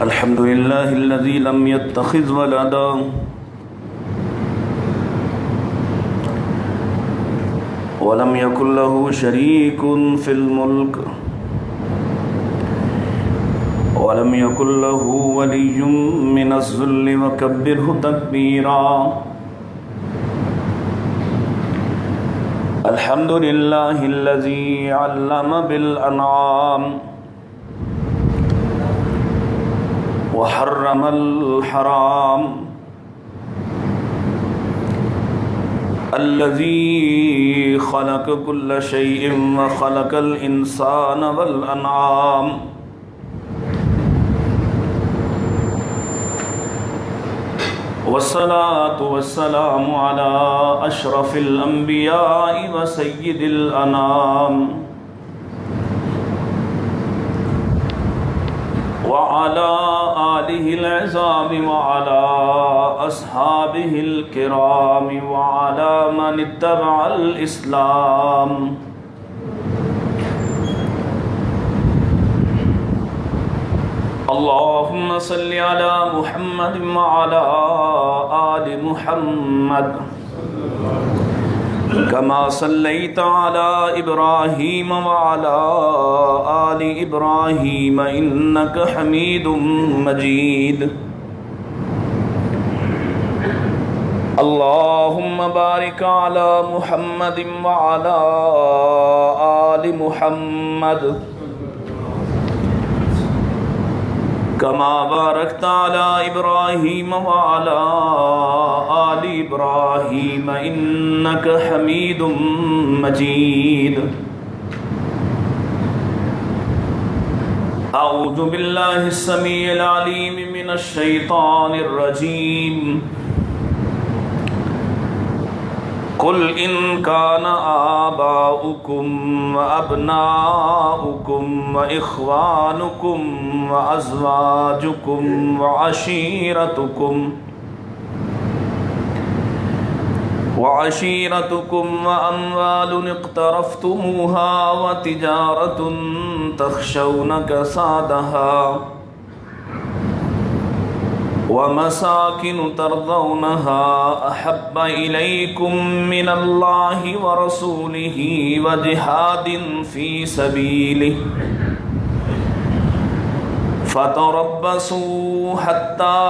الحمد لله الذي لم يتخذ ولدا ولم يكن له شريك في الملك ولم يكن له ولي من الذل وكبره تكبيرا. الحمد لله الذي علم بالأنعام وحرم الحرام الذي خلق كل شيء وخلق الإنسان والأنعام. والصلاة والسلام على أشرف الأنبياء وسيد الأنام وعلى آله العظام وعلى أصحابه الكرام وعلى من اتبع الإسلام. اللهم صل على محمد وعلى آل محمد كما صليت على إبراهيم وعلى آل إبراهيم إنك حميد مجيد. اللهم بارك على محمد وعلى آل محمد كما باركت على إبراهيم وعلى آل إبراهيم إنك حميد مجيد. أعوذ بالله السميع العليم من الشيطان الرجيم. قل إن كان آباؤكم وأبناؤكم وإخوانكم وأزواجكم وعشيرتكم وأموال اقترفتموها وتجارة تخشون كسادها ومساكن ترضونها أحب إليكم من الله ورسوله وجهاد في سبيله فتربصوا حتى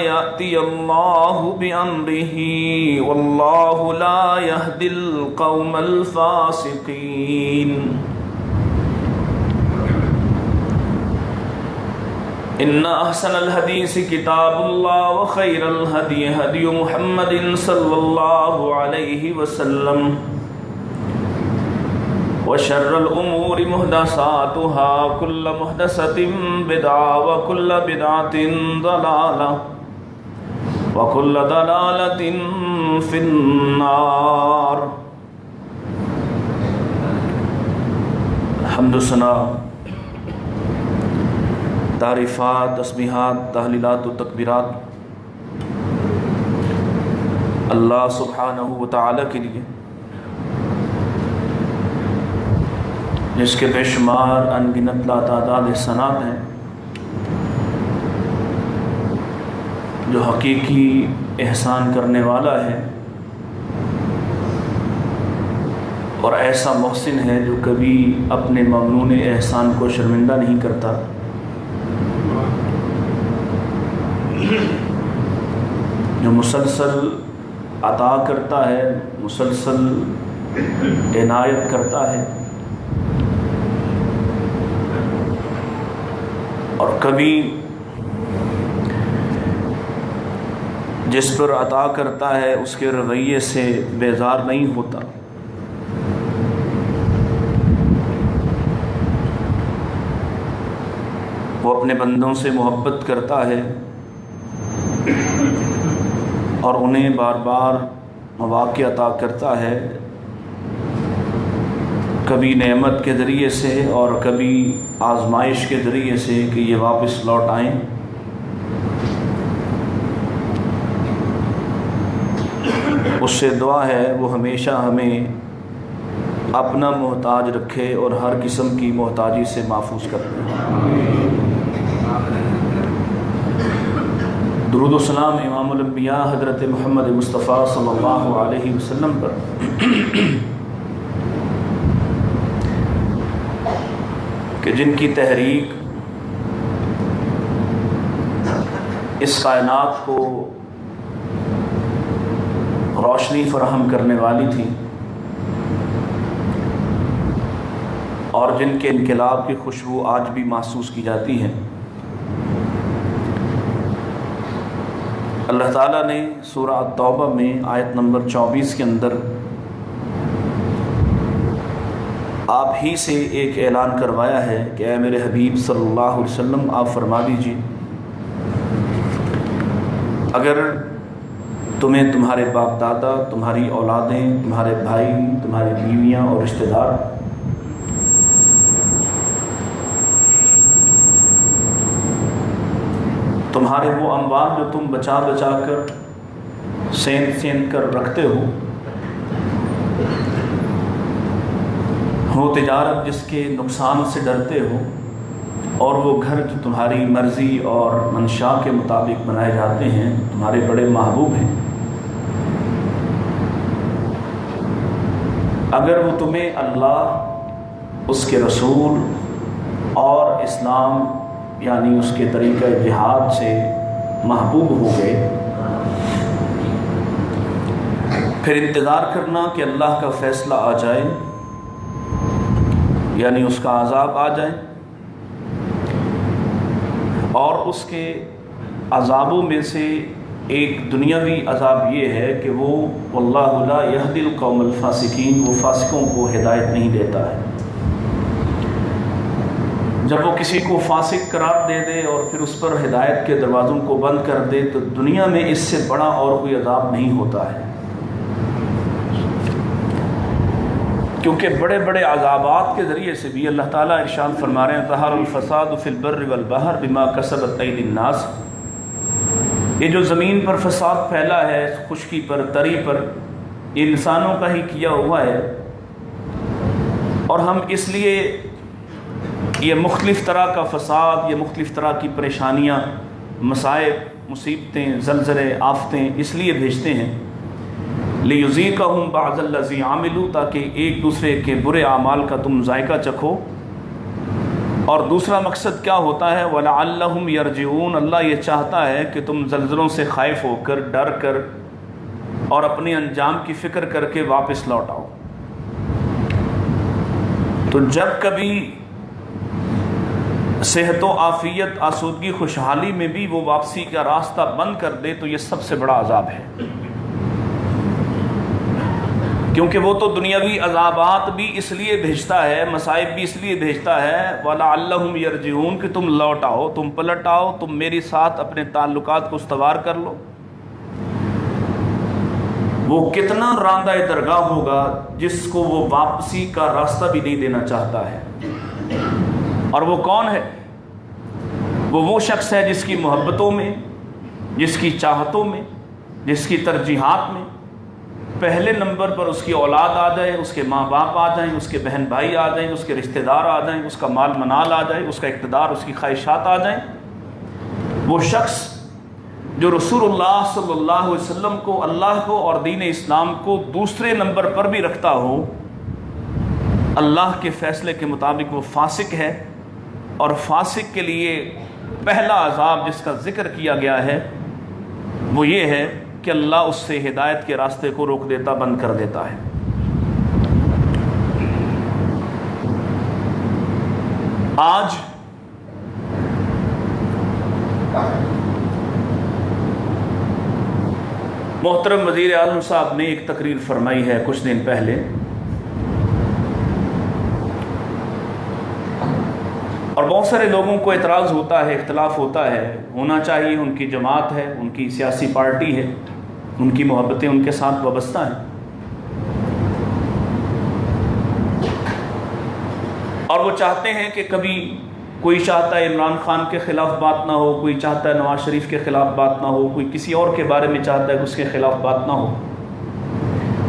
يأتي الله بأمره والله لا يهدي القوم الفاسقين. إن أحسن الحديث كتاب الله وخير الهدي هدي محمد صلى الله عليه وسلم وشر الأمور محدثاتها كل محدثة بدعة وكل بدعة ضلالة وكل ضلالة في النار. الحمد لله، تعریفات، تسبیحات، تحلیلات و تکبیرات اللہ سبحانہ و تعالی کے لیے جس کے بے شمار انگنت لاتعداد احسانات ہیں، جو حقیقی احسان کرنے والا ہے اور ایسا محسن ہے جو کبھی اپنے ممنون احسان کو شرمندہ نہیں کرتا، جو مسلسل عطا کرتا ہے، مسلسل عنایت کرتا ہے اور کبھی جس پر عطا کرتا ہے اس کے رویے سے بیزار نہیں ہوتا. وہ اپنے بندوں سے محبت کرتا ہے اور انہیں بار بار مواقع عطا کرتا ہے، کبھی نعمت کے ذریعے سے اور کبھی آزمائش کے ذریعے سے کہ یہ واپس لوٹ آئیں. اس سے دعا ہے وہ ہمیشہ ہمیں اپنا محتاج رکھے اور ہر قسم کی محتاجی سے محفوظ کر دے۔ درود و سلام امام الانبیاء حضرت محمد مصطفیٰ صلی اللہ علیہ وسلم پر۔ کہ جن کی تحریک اس کائنات کو روشنی فراہم کرنے والی تھی، اور جن کے انقلاب کی خوشبو آج بھی محسوس کی جاتی ہے۔ اللہ تعالیٰ نے سورہ التوبہ میں آیت نمبر 24 کے اندر آپ ہی سے ایک اعلان کروایا ہے کہ اے میرے حبیب صلی اللہ علیہ وسلم آپ فرما دیجیے، اگر تمہیں تمہارے باپ دادا، تمہاری اولادیں، تمہارے بھائی، تمہاری بیویاں اور رشتہ دار تمہارے وہ اموال جو تم بچا بچا کر سین کر رکھتے ہو تجارت جس کے نقصان سے ڈرتے ہو، اور وہ گھر جو تمہاری مرضی اور منشا کے مطابق بنائے جاتے ہیں، تمہارے بڑے محبوب ہیں، اگر وہ تمہیں اللہ، اس کے رسول اور اسلام یعنی اس کے طریقہ جہاد سے محبوب ہو گئے، پھر انتظار کرنا کہ اللہ کا فیصلہ آ جائے، یعنی اس کا عذاب آ جائے، اور اس کے عذابوں میں سے ایک دنیاوی عذاب یہ ہے کہ وہ واللہ لا یہدی القوم الفاسقین، وہ فاسقوں کو ہدایت نہیں دیتا ہے۔ جب وہ کسی کو فاسق قرار دے دے اور پھر اس پر ہدایت کے دروازوں کو بند کر دے تو دنیا میں اس سے بڑا اور کوئی عذاب نہیں ہوتا ہے، کیونکہ بڑے بڑے عذابات کے ذریعے سے بھی اللہ تعالیٰ ارشاد فرما رہے ہیں ظہر الفساد فی البر والبحر بما کسبت ایدی الناس، یہ جو زمین پر فساد پھیلا ہے، خشکی پر، تری پر، یہ انسانوں کا ہی کیا ہوا ہے، اور ہم اس لیے یہ مختلف طرح کا فساد، یہ مختلف طرح کی پریشانیاں، مصائب، مصیبتیں، زلزلے، آفتیں اس لیے بھیجتے ہیں لِيُذِيقَهُمْ بَعْضَ الَّذِي عَمِلُوا، تاکہ ایک دوسرے کے برے اعمال کا تم ذائقہ چکھو، اور دوسرا مقصد کیا ہوتا ہے وَلَعَلَّهُمْ يَرْجِعُونَ، اللہ یہ چاہتا ہے کہ تم زلزلوں سے خائف ہو کر، ڈر کر اور اپنے انجام کی فکر کر کے واپس لوٹ آؤ۔ تو جب کبھی صحت و عافیت، آسودگی، خوشحالی میں بھی وہ واپسی کا راستہ بند کر دے تو یہ سب سے بڑا عذاب ہے، کیونکہ وہ تو دنیاوی عذابات بھی اس لیے بھیجتا ہے، مصائب بھی اس لیے بھیجتا ہے وَلَعَلَّهُمْ يَرْجِعُونَ کہ تم لوٹ آؤ، تم پلٹ آؤ، تم میری ساتھ اپنے تعلقات کو استوار کر لو۔ وہ کتنا راندہ درگاہ ہوگا جس کو وہ واپسی کا راستہ بھی نہیں دینا چاہتا ہے، اور وہ کون ہے؟ وہ شخص ہے جس کی محبتوں میں، جس کی چاہتوں میں، جس کی ترجیحات میں پہلے نمبر پر اس کی اولاد آ جائے، اس کے ماں باپ آ جائیں، اس کے بہن بھائی آ جائیں، اس کے رشتہ دار آ جائیں، اس کا مال منال آ جائے، اس کا اقتدار، اس کی خواہشات آ جائیں۔ وہ شخص جو رسول اللہ صلی اللہ علیہ وسلم کو، اللہ کو اور دین اسلام کو دوسرے نمبر پر بھی رکھتا ہو، اللہ کے فیصلے کے مطابق وہ فاسق ہے، اور فاسق کے لیے پہلا عذاب جس کا ذکر کیا گیا ہے وہ یہ ہے کہ اللہ اس سے ہدایت کے راستے کو روک دیتا، بند کر دیتا ہے۔ آج محترم وزیر اعظم صاحب نے ایک تقریر فرمائی ہے کچھ دن پہلے، اور بہت سارے لوگوں کو اعتراض ہوتا ہے، اختلاف ہوتا ہے، ہونا چاہیے، ان کی جماعت ہے، ان کی سیاسی پارٹی ہے، ان کی محبتیں ان کے ساتھ وابستہ ہیں، اور وہ چاہتے ہیں کہ کبھی کوئی چاہتا ہے عمران خان کے خلاف بات نہ ہو، کوئی چاہتا ہے نواز شریف کے خلاف بات نہ ہو، کوئی کسی اور کے بارے میں چاہتا ہے کہ اس کے خلاف بات نہ ہو،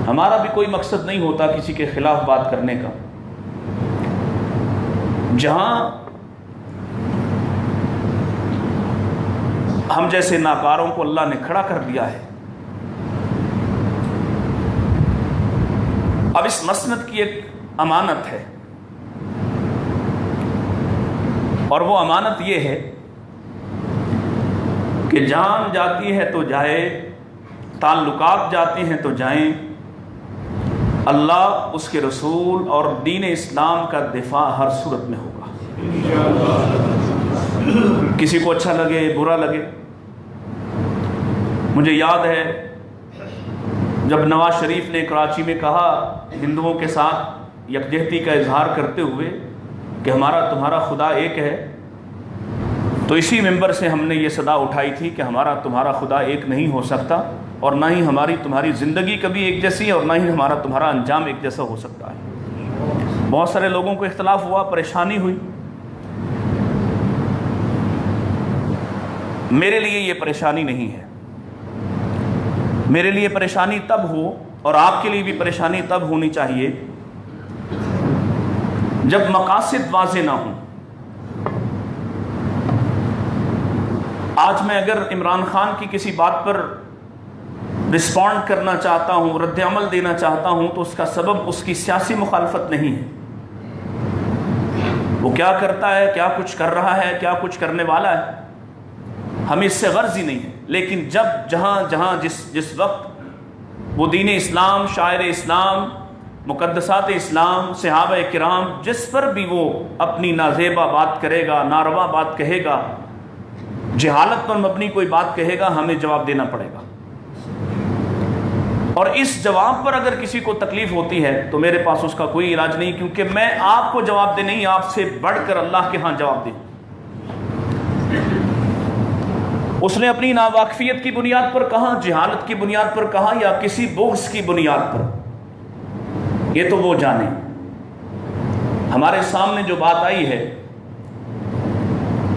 ہمارا بھی کوئی مقصد نہیں ہوتا کسی کے خلاف بات کرنے کا. جہاں ہم جیسے ناکاروں کو اللہ نے کھڑا کر دیا ہے، اب اس مسند کی ایک امانت ہے، اور وہ امانت یہ ہے کہ جان جاتی ہے تو جائے، تعلقات جاتے ہیں تو جائیں، اللہ، اس کے رسول اور دین اسلام کا دفاع ہر صورت میں ہوگا، کسی کو اچھا لگے برا لگے. مجھے یاد ہے جب نواز شریف نے کراچی میں کہا ہندوؤں کے ساتھ یکجہتی کا اظہار کرتے ہوئے کہ ہمارا تمہارا خدا ایک ہے، تو اسی ممبر سے ہم نے یہ صدا اٹھائی تھی کہ ہمارا تمہارا خدا ایک نہیں ہو سکتا، اور نہ ہی ہماری تمہاری زندگی کبھی ایک جیسی ہے، اور نہ ہی ہمارا تمہارا انجام ایک جیسا ہو سکتا ہے. بہت سارے لوگوں کو اختلاف ہوا، پریشانی ہوئی. میرے لیے یہ پریشانی نہیں ہے. میرے لیے پریشانی تب ہو، اور آپ کے لیے بھی پریشانی تب ہونی چاہیے جب مقاصد واضح نہ ہوں. آج میں اگر عمران خان کی کسی بات پر رسپونڈ کرنا چاہتا ہوں، رد عمل دینا چاہتا ہوں، تو اس کا سبب اس کی سیاسی مخالفت نہیں ہے. وہ کیا کرتا ہے، کیا کچھ کر رہا ہے، کیا کچھ کرنے والا ہے، ہمیں اس سے غرض ہی نہیں ہے. لیکن جہاں جس وقت وہ دین اسلام، شاعر اسلام، مقدسات اسلام، صحابہ کرام، جس پر بھی وہ اپنی نازیبا بات کرے گا، ناروا بات کہے گا، جہالت پر مبنی کوئی بات کہے گا، ہمیں جواب دینا پڑے گا. اور اس جواب پر اگر کسی کو تکلیف ہوتی ہے تو میرے پاس اس کا کوئی علاج نہیں، کیونکہ میں آپ کو جواب دے نہیں، آپ سے بڑھ کر اللہ کے ہاں جواب دے. اس نے اپنی ناواقفیت کی بنیاد پر کہا، جہالت کی بنیاد پر کہا، یا کسی بغض کی بنیاد پر، یہ تو وہ جانے. ہمارے سامنے جو بات آئی ہے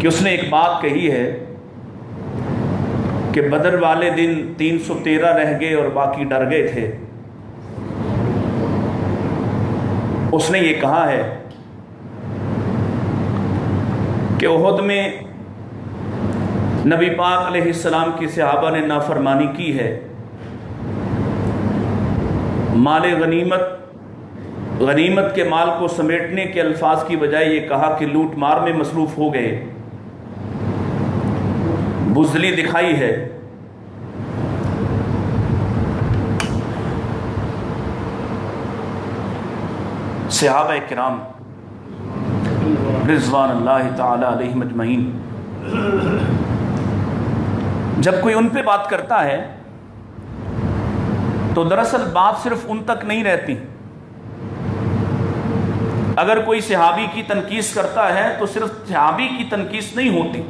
کہ اس نے ایک بات کہی ہے کہ بدر والے دن 313 رہ گئے اور باقی ڈر گئے تھے. اس نے یہ کہا ہے کہ احد میں نبی پاک علیہ السلام کی صحابہ نے نافرمانی کی ہے. مال غنیمت کے مال کو سمیٹنے کے الفاظ کی بجائے یہ کہا کہ لوٹ مار میں مصروف ہو گئے، بزدلی دکھائی ہے. صحابہ کرام رضوان اللہ تعالی علیہم اجمعین، جب کوئی ان پہ بات کرتا ہے تو دراصل بات صرف ان تک نہیں رہتی. اگر کوئی صحابی کی تنقیص کرتا ہے تو صرف صحابی کی تنقیص نہیں ہوتی.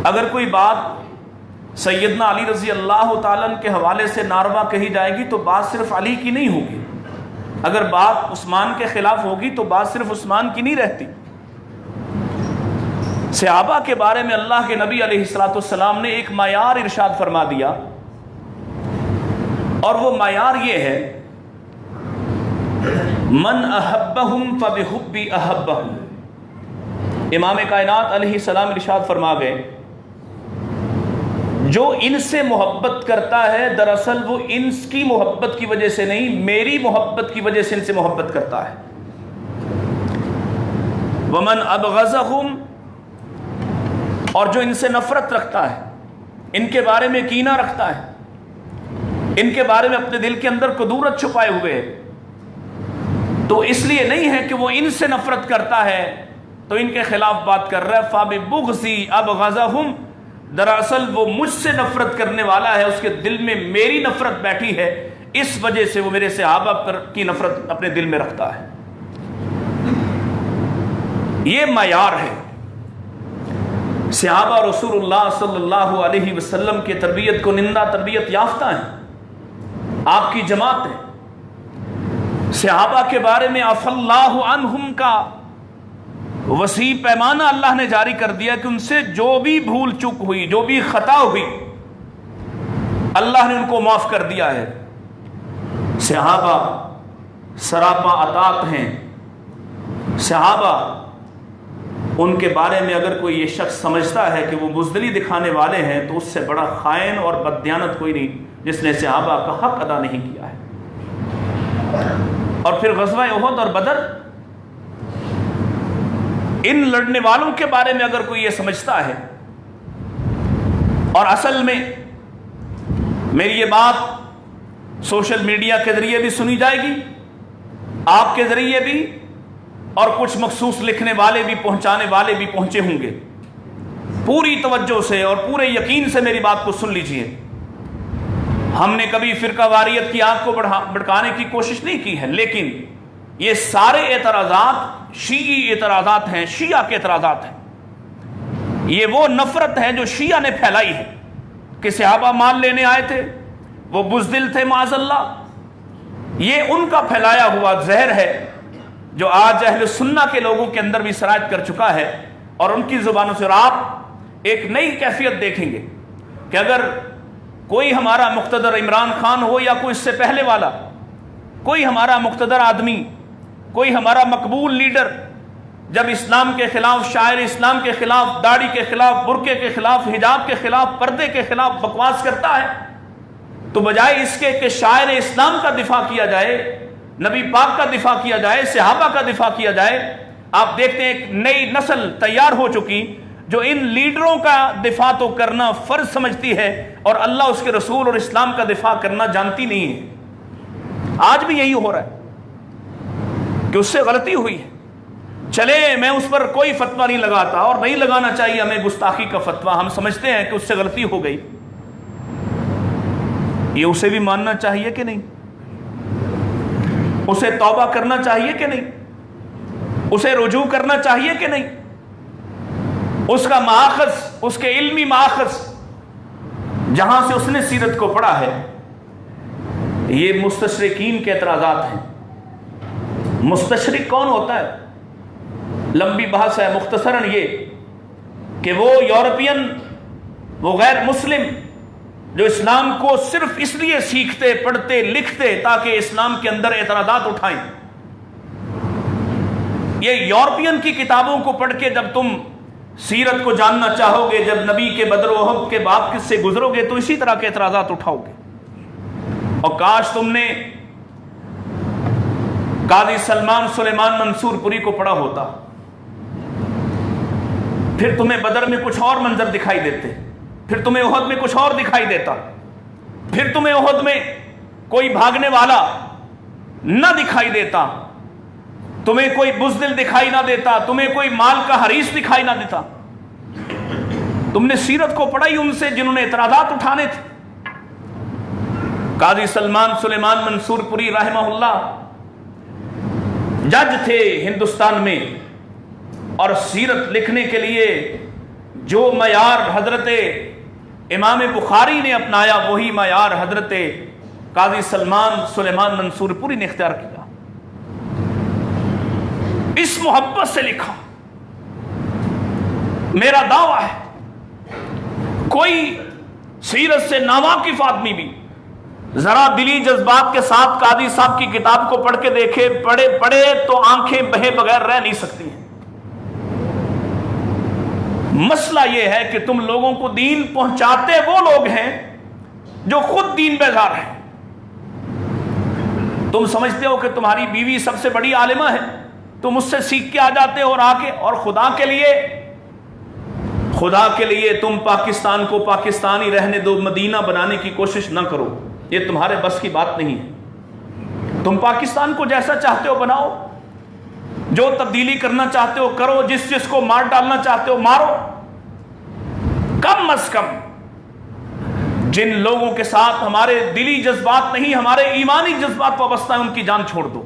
اگر کوئی بات سیدنا علی رضی اللہ تعالیٰ عنہ کے حوالے سے ناروا کہی جائے گی تو بات صرف علی کی نہیں ہوگی. اگر بات عثمان کے خلاف ہوگی تو بات صرف عثمان کی نہیں رہتی. صحابہ کے بارے میں اللہ کے نبی علیہ الصلوۃ والسلام نے ایک معیار ارشاد فرما دیا، اور وہ معیار یہ ہے، من احبہم فبحبی احبہم. امام کائنات علیہ السلام ارشاد فرما گئے، جو ان سے محبت کرتا ہے دراصل وہ ان کی محبت کی وجہ سے نہیں، میری محبت کی وجہ سے ان سے محبت کرتا ہے. ومن ابغضہم، اور جو ان سے نفرت رکھتا ہے، ان کے بارے میں کینہ رکھتا ہے، ان کے بارے میں اپنے دل کے اندر کدورت چھپائے ہوئے ہے، تو اس لیے نہیں ہے کہ وہ ان سے نفرت کرتا ہے تو ان کے خلاف بات کر رہا ہے. فَبِبُغْضِي أَبْغَضَهُمْ، دراصل وہ مجھ سے نفرت کرنے والا ہے، اس کے دل میں میری نفرت بیٹھی ہے، اس وجہ سے وہ میرے صحابہ پر کی نفرت اپنے دل میں رکھتا ہے. یہ معیار ہے. صحابہ رسول اللہ صلی اللہ علیہ وسلم کی تربیت کو نندہ تربیت یافتہ ہیں، آپ کی جماعت ہے. صحابہ کے بارے میں عفا اللہ عنہم کا وسیع پیمانہ اللہ نے جاری کر دیا کہ ان سے جو بھی بھول چک ہوئی، جو بھی خطا ہوئی، اللہ نے ان کو معاف کر دیا ہے۔ صحابہ سراپا اطاعت ہیں۔ صحابہ ان کے بارے میں اگر کوئی یہ شخص سمجھتا ہے کہ وہ بزدلی دکھانے والے ہیں تو اس سے بڑا خائن اور بددیانت کوئی نہیں جس نے صحابہ کا حق ادا نہیں کیا ہے۔ اور پھر غزوہ احد اور بدر، ان لڑنے والوں کے بارے میں اگر کوئی یہ سمجھتا ہے، اور اصل میں میری یہ بات سوشل میڈیا کے ذریعے بھی سنی جائے گی، آپ کے ذریعے بھی، اور کچھ مخصوص لکھنے والے بھی، پہنچانے والے بھی پہنچے ہوں گے، پوری توجہ سے اور پورے یقین سے میری بات کو سن لیجئے۔ ہم نے کبھی فرقہ واریت کی آگ کو بھڑکانے کی کوشش نہیں کی ہے، لیکن یہ سارے اعتراضات شیعی اعتراضات ہیں، شیعہ کے اعتراضات ہیں۔ یہ وہ نفرت ہے جو شیعہ نے پھیلائی ہے کہ صحابہ مال لینے آئے تھے، وہ بزدل تھے معاذ اللہ، یہ ان کا پھیلایا ہوا زہر ہے جو آج اہل سنہ کے لوگوں کے اندر بھی سرایت کر چکا ہے۔ اور ان کی زبانوں سے آپ ایک نئی کیفیت دیکھیں گے کہ اگر کوئی ہمارا مقتدر عمران خان ہو یا کوئی اس سے پہلے والا، کوئی ہمارا مقتدر آدمی، کوئی ہمارا مقبول لیڈر جب اسلام کے خلاف، شاعر اسلام کے خلاف، داڑھی کے خلاف، برقعے کے خلاف، حجاب کے خلاف، پردے کے خلاف بکواس کرتا ہے، تو بجائے اس کے کہ شاعر اسلام کا دفاع کیا جائے، نبی پاک کا دفاع کیا جائے، صحابہ کا دفاع کیا جائے، آپ دیکھتے ہیں ایک نئی نسل تیار ہو چکی جو ان لیڈروں کا دفاع تو کرنا فرض سمجھتی ہے اور اللہ، اس کے رسول اور اسلام کا دفاع کرنا جانتی نہیں ہے۔ آج بھی یہی ہو رہا ہے کہ اس سے غلطی ہوئی ہے، چلے میں اس پر کوئی فتویٰ نہیں لگاتا، اور نہیں لگانا چاہیے ہمیں گستاخی کا فتویٰ، ہم سمجھتے ہیں کہ اس سے غلطی ہو گئی، یہ اسے بھی ماننا چاہیے کہ نہیں؟ اسے توبہ کرنا چاہیے کہ نہیں؟ اسے رجوع کرنا چاہیے کہ نہیں؟ اس کا ماخذ، اس کے علمی ماخذ جہاں سے اس نے سیرت کو پڑھا ہے، یہ مستشرقین کے اعتراضات ہیں۔ مستشرق کون ہوتا ہے؟ لمبی بحث ہے، مختصراً یہ کہ وہ یورپین، وہ غیر مسلم جو اسلام کو صرف اس لیے سیکھتے، پڑھتے، لکھتے تاکہ اسلام کے اندر اعتراضات اٹھائیں۔ یہ یورپین کی کتابوں کو پڑھ کے جب تم سیرت کو جاننا چاہو گے، جب نبی کے بدر و احد کے باب کس سے گزرو گے تو اسی طرح کے اعتراضات اٹھاؤ گے۔ اور کاش تم نے قاضی سلمان سلیمان منصور پوری کو پڑھا ہوتا، پھر تمہیں بدر میں کچھ اور منظر دکھائی دیتے، پھر تمہیں احد میں کچھ اور دکھائی دیتا، پھر تمہیں احد میں کوئی بھاگنے والا نہ دکھائی دیتا، تمہیں کوئی بزدل دکھائی نہ دیتا، تمہیں کوئی مال کا حریص دکھائی نہ دیتا۔ تم نے سیرت کو پڑھا ہی ان سے جنہوں نے اعتراضات اٹھانے تھے۔ قاضی سلمان سلیمان منصور پوری رحمہ اللہ جج تھے ہندوستان میں، اور سیرت لکھنے کے لیے جو معیار حضرت امام بخاری نے اپنایا وہی معیار حضرت قاضی سلمان سلیمان منصور پوری نے اختیار کیا۔ اس محبت سے لکھا، میرا دعویٰ ہے کوئی سیرت سے ناواقف آدمی بھی ذرا دلی جذبات کے ساتھ قاضی صاحب کی کتاب کو پڑھ کے دیکھے، پڑھے تو آنکھیں بہے بغیر رہ نہیں سکتی ہیں۔ مسئلہ یہ ہے کہ تم لوگوں کو دین پہنچاتے وہ لوگ ہیں جو خود دین بیزار ہیں۔ تم سمجھتے ہو کہ تمہاری بیوی سب سے بڑی عالمہ ہے، تم اس سے سیکھ کے آ جاتے ہو اور آ کے، اور خدا کے لیے تم پاکستان کو پاکستانی رہنے دو، مدینہ بنانے کی کوشش نہ کرو، یہ تمہارے بس کی بات نہیں ہے۔ تم پاکستان کو جیسا چاہتے ہو بناؤ، جو تبدیلی کرنا چاہتے ہو کرو، جس کو مار ڈالنا چاہتے ہو مارو۔ کم از کم جن لوگوں کے ساتھ ہمارے دلی جذبات نہیں، ہمارے ایمانی جذبات وابستہ ہیں، ان کی جان چھوڑ دو۔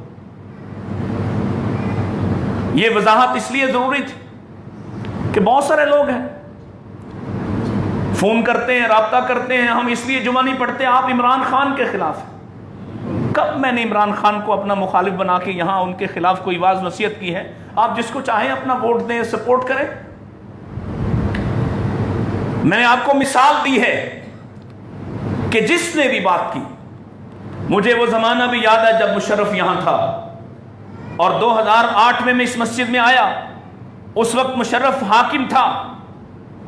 یہ وضاحت اس لیے ضروری تھی کہ بہت سارے لوگ ہیں فون کرتے ہیں، رابطہ کرتے ہیں، ہم اس لیے جمعہ نہیں پڑھتے، آپ عمران خان کے خلاف ہیں۔ کب میں نے عمران خان کو اپنا مخالف بنا کے یہاں ان کے خلاف کوئی واز نصیحت کی ہے؟ آپ جس کو چاہیں اپنا ووٹ دیں، سپورٹ کریں۔ میں نے آپ کو مثال دی ہے کہ جس نے بھی بات کی، مجھے وہ زمانہ بھی یاد ہے جب مشرف یہاں تھا اور 2008 میں اس مسجد میں آیا، اس وقت مشرف حاکم تھا،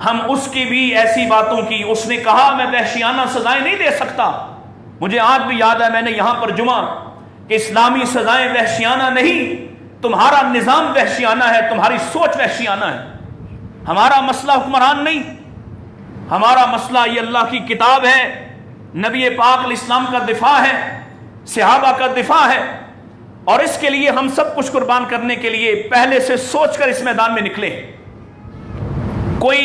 ہم اس کی بھی ایسی باتوں کی، اس نے کہا میں وحشیانہ سزائیں نہیں دے سکتا۔ مجھے آج بھی یاد ہے میں نے یہاں پر جمعہ کہ اسلامی سزائیں وحشیانہ نہیں، تمہارا نظام وحشیانہ ہے، تمہاری سوچ وحشیانہ ہے۔ ہمارا مسئلہ حکمران نہیں، ہمارا مسئلہ یہ اللہ کی کتاب ہے، نبی پاک علیہ السلام کا دفاع ہے، صحابہ کا دفاع ہے، اور اس کے لیے ہم سب کچھ قربان کرنے کے لیے پہلے سے سوچ کر اس میدان میں نکلے۔ کوئی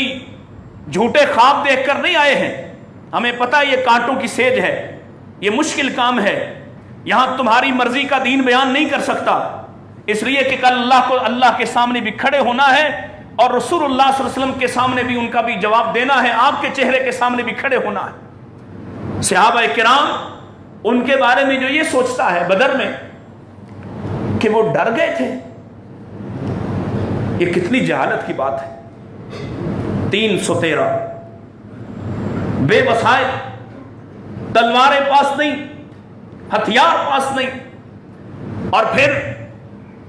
جھوٹے خواب دیکھ کر نہیں آئے ہیں، ہمیں پتہ یہ کانٹوں کی سیج ہے، یہ مشکل کام ہے، یہاں تمہاری مرضی کا دین بیان نہیں کر سکتا، اس لیے کہ کل اللہ کو اللہ کے سامنے بھی کھڑے ہونا ہے اور رسول اللہ صلی اللہ علیہ وسلم کے سامنے بھی ان کا بھی جواب دینا ہے، آپ کے چہرے کے سامنے بھی کھڑے ہونا ہے۔ صحابہ کرام ان کے بارے میں جو یہ سوچتا ہے بدر میں کہ وہ ڈر گئے تھے، یہ کتنی جہالت کی بات ہے۔ 313 بے وسائل، تلواریں پاس نہیں، ہتھیار پاس نہیں، اور پھر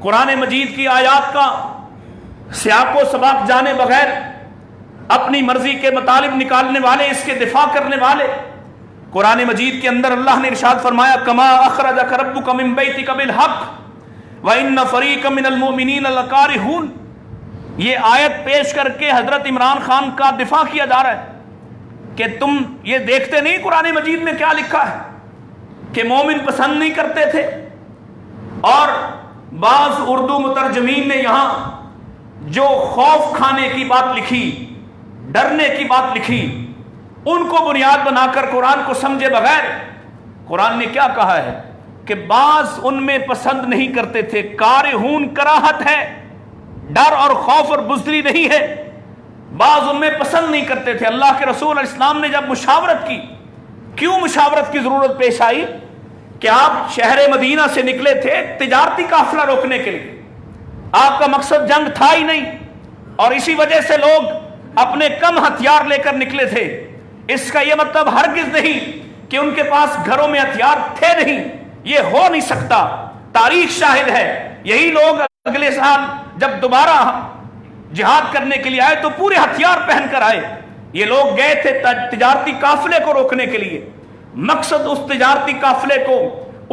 قرآن مجید کی آیات کا سیاق و سباق جانے بغیر اپنی مرضی کے مطالب نکالنے والے، اس کے دفاع کرنے والے۔ قرآن مجید کے اندر اللہ نے ارشاد فرمایا کما اخرجک ربک من بیتک بالحق وان فریقا من المؤمنین لکارہون۔ یہ آیت پیش کر کے حضرت عمران خان کا دفاع کیا جا رہا ہے کہ تم یہ دیکھتے نہیں قرآن مجید میں کیا لکھا ہے کہ مومن پسند نہیں کرتے تھے، اور بعض اردو مترجمین نے یہاں جو خوف کھانے کی بات لکھی، ڈرنے کی بات لکھی، ان کو بنیاد بنا کر قرآن کو سمجھے بغیر قرآن نے کیا کہا ہے کہ بعض ان میں پسند نہیں کرتے تھے، کارہون کراہت ہے، ڈر اور خوف اور بزدلی نہیں ہے، بعض ان میں پسند نہیں کرتے تھے۔ اللہ کے رسول علیہ السلام نے جب مشاورت کی، کیوں مشاورت کی ضرورت پیش آئی کہ آپ شہر مدینہ سے نکلے تھے تجارتی قافلہ روکنے کے لیے، آپ کا مقصد جنگ تھا ہی نہیں، اور اسی وجہ سے لوگ اپنے کم ہتھیار لے کر نکلے تھے۔ اس کا یہ مطلب ہرگز نہیں کہ ان کے پاس گھروں میں ہتھیار تھے نہیں، یہ ہو نہیں سکتا، تاریخ شاہد ہے۔ یہی لوگ اگلے سال جب دوبارہ جہاد کرنے کے لیے آئے تو پورے ہتھیار پہن کر آئے۔ یہ لوگ گئے تھے تجارتی قافلے کو روکنے کے لیے، مقصد اس تجارتی قافلے کو،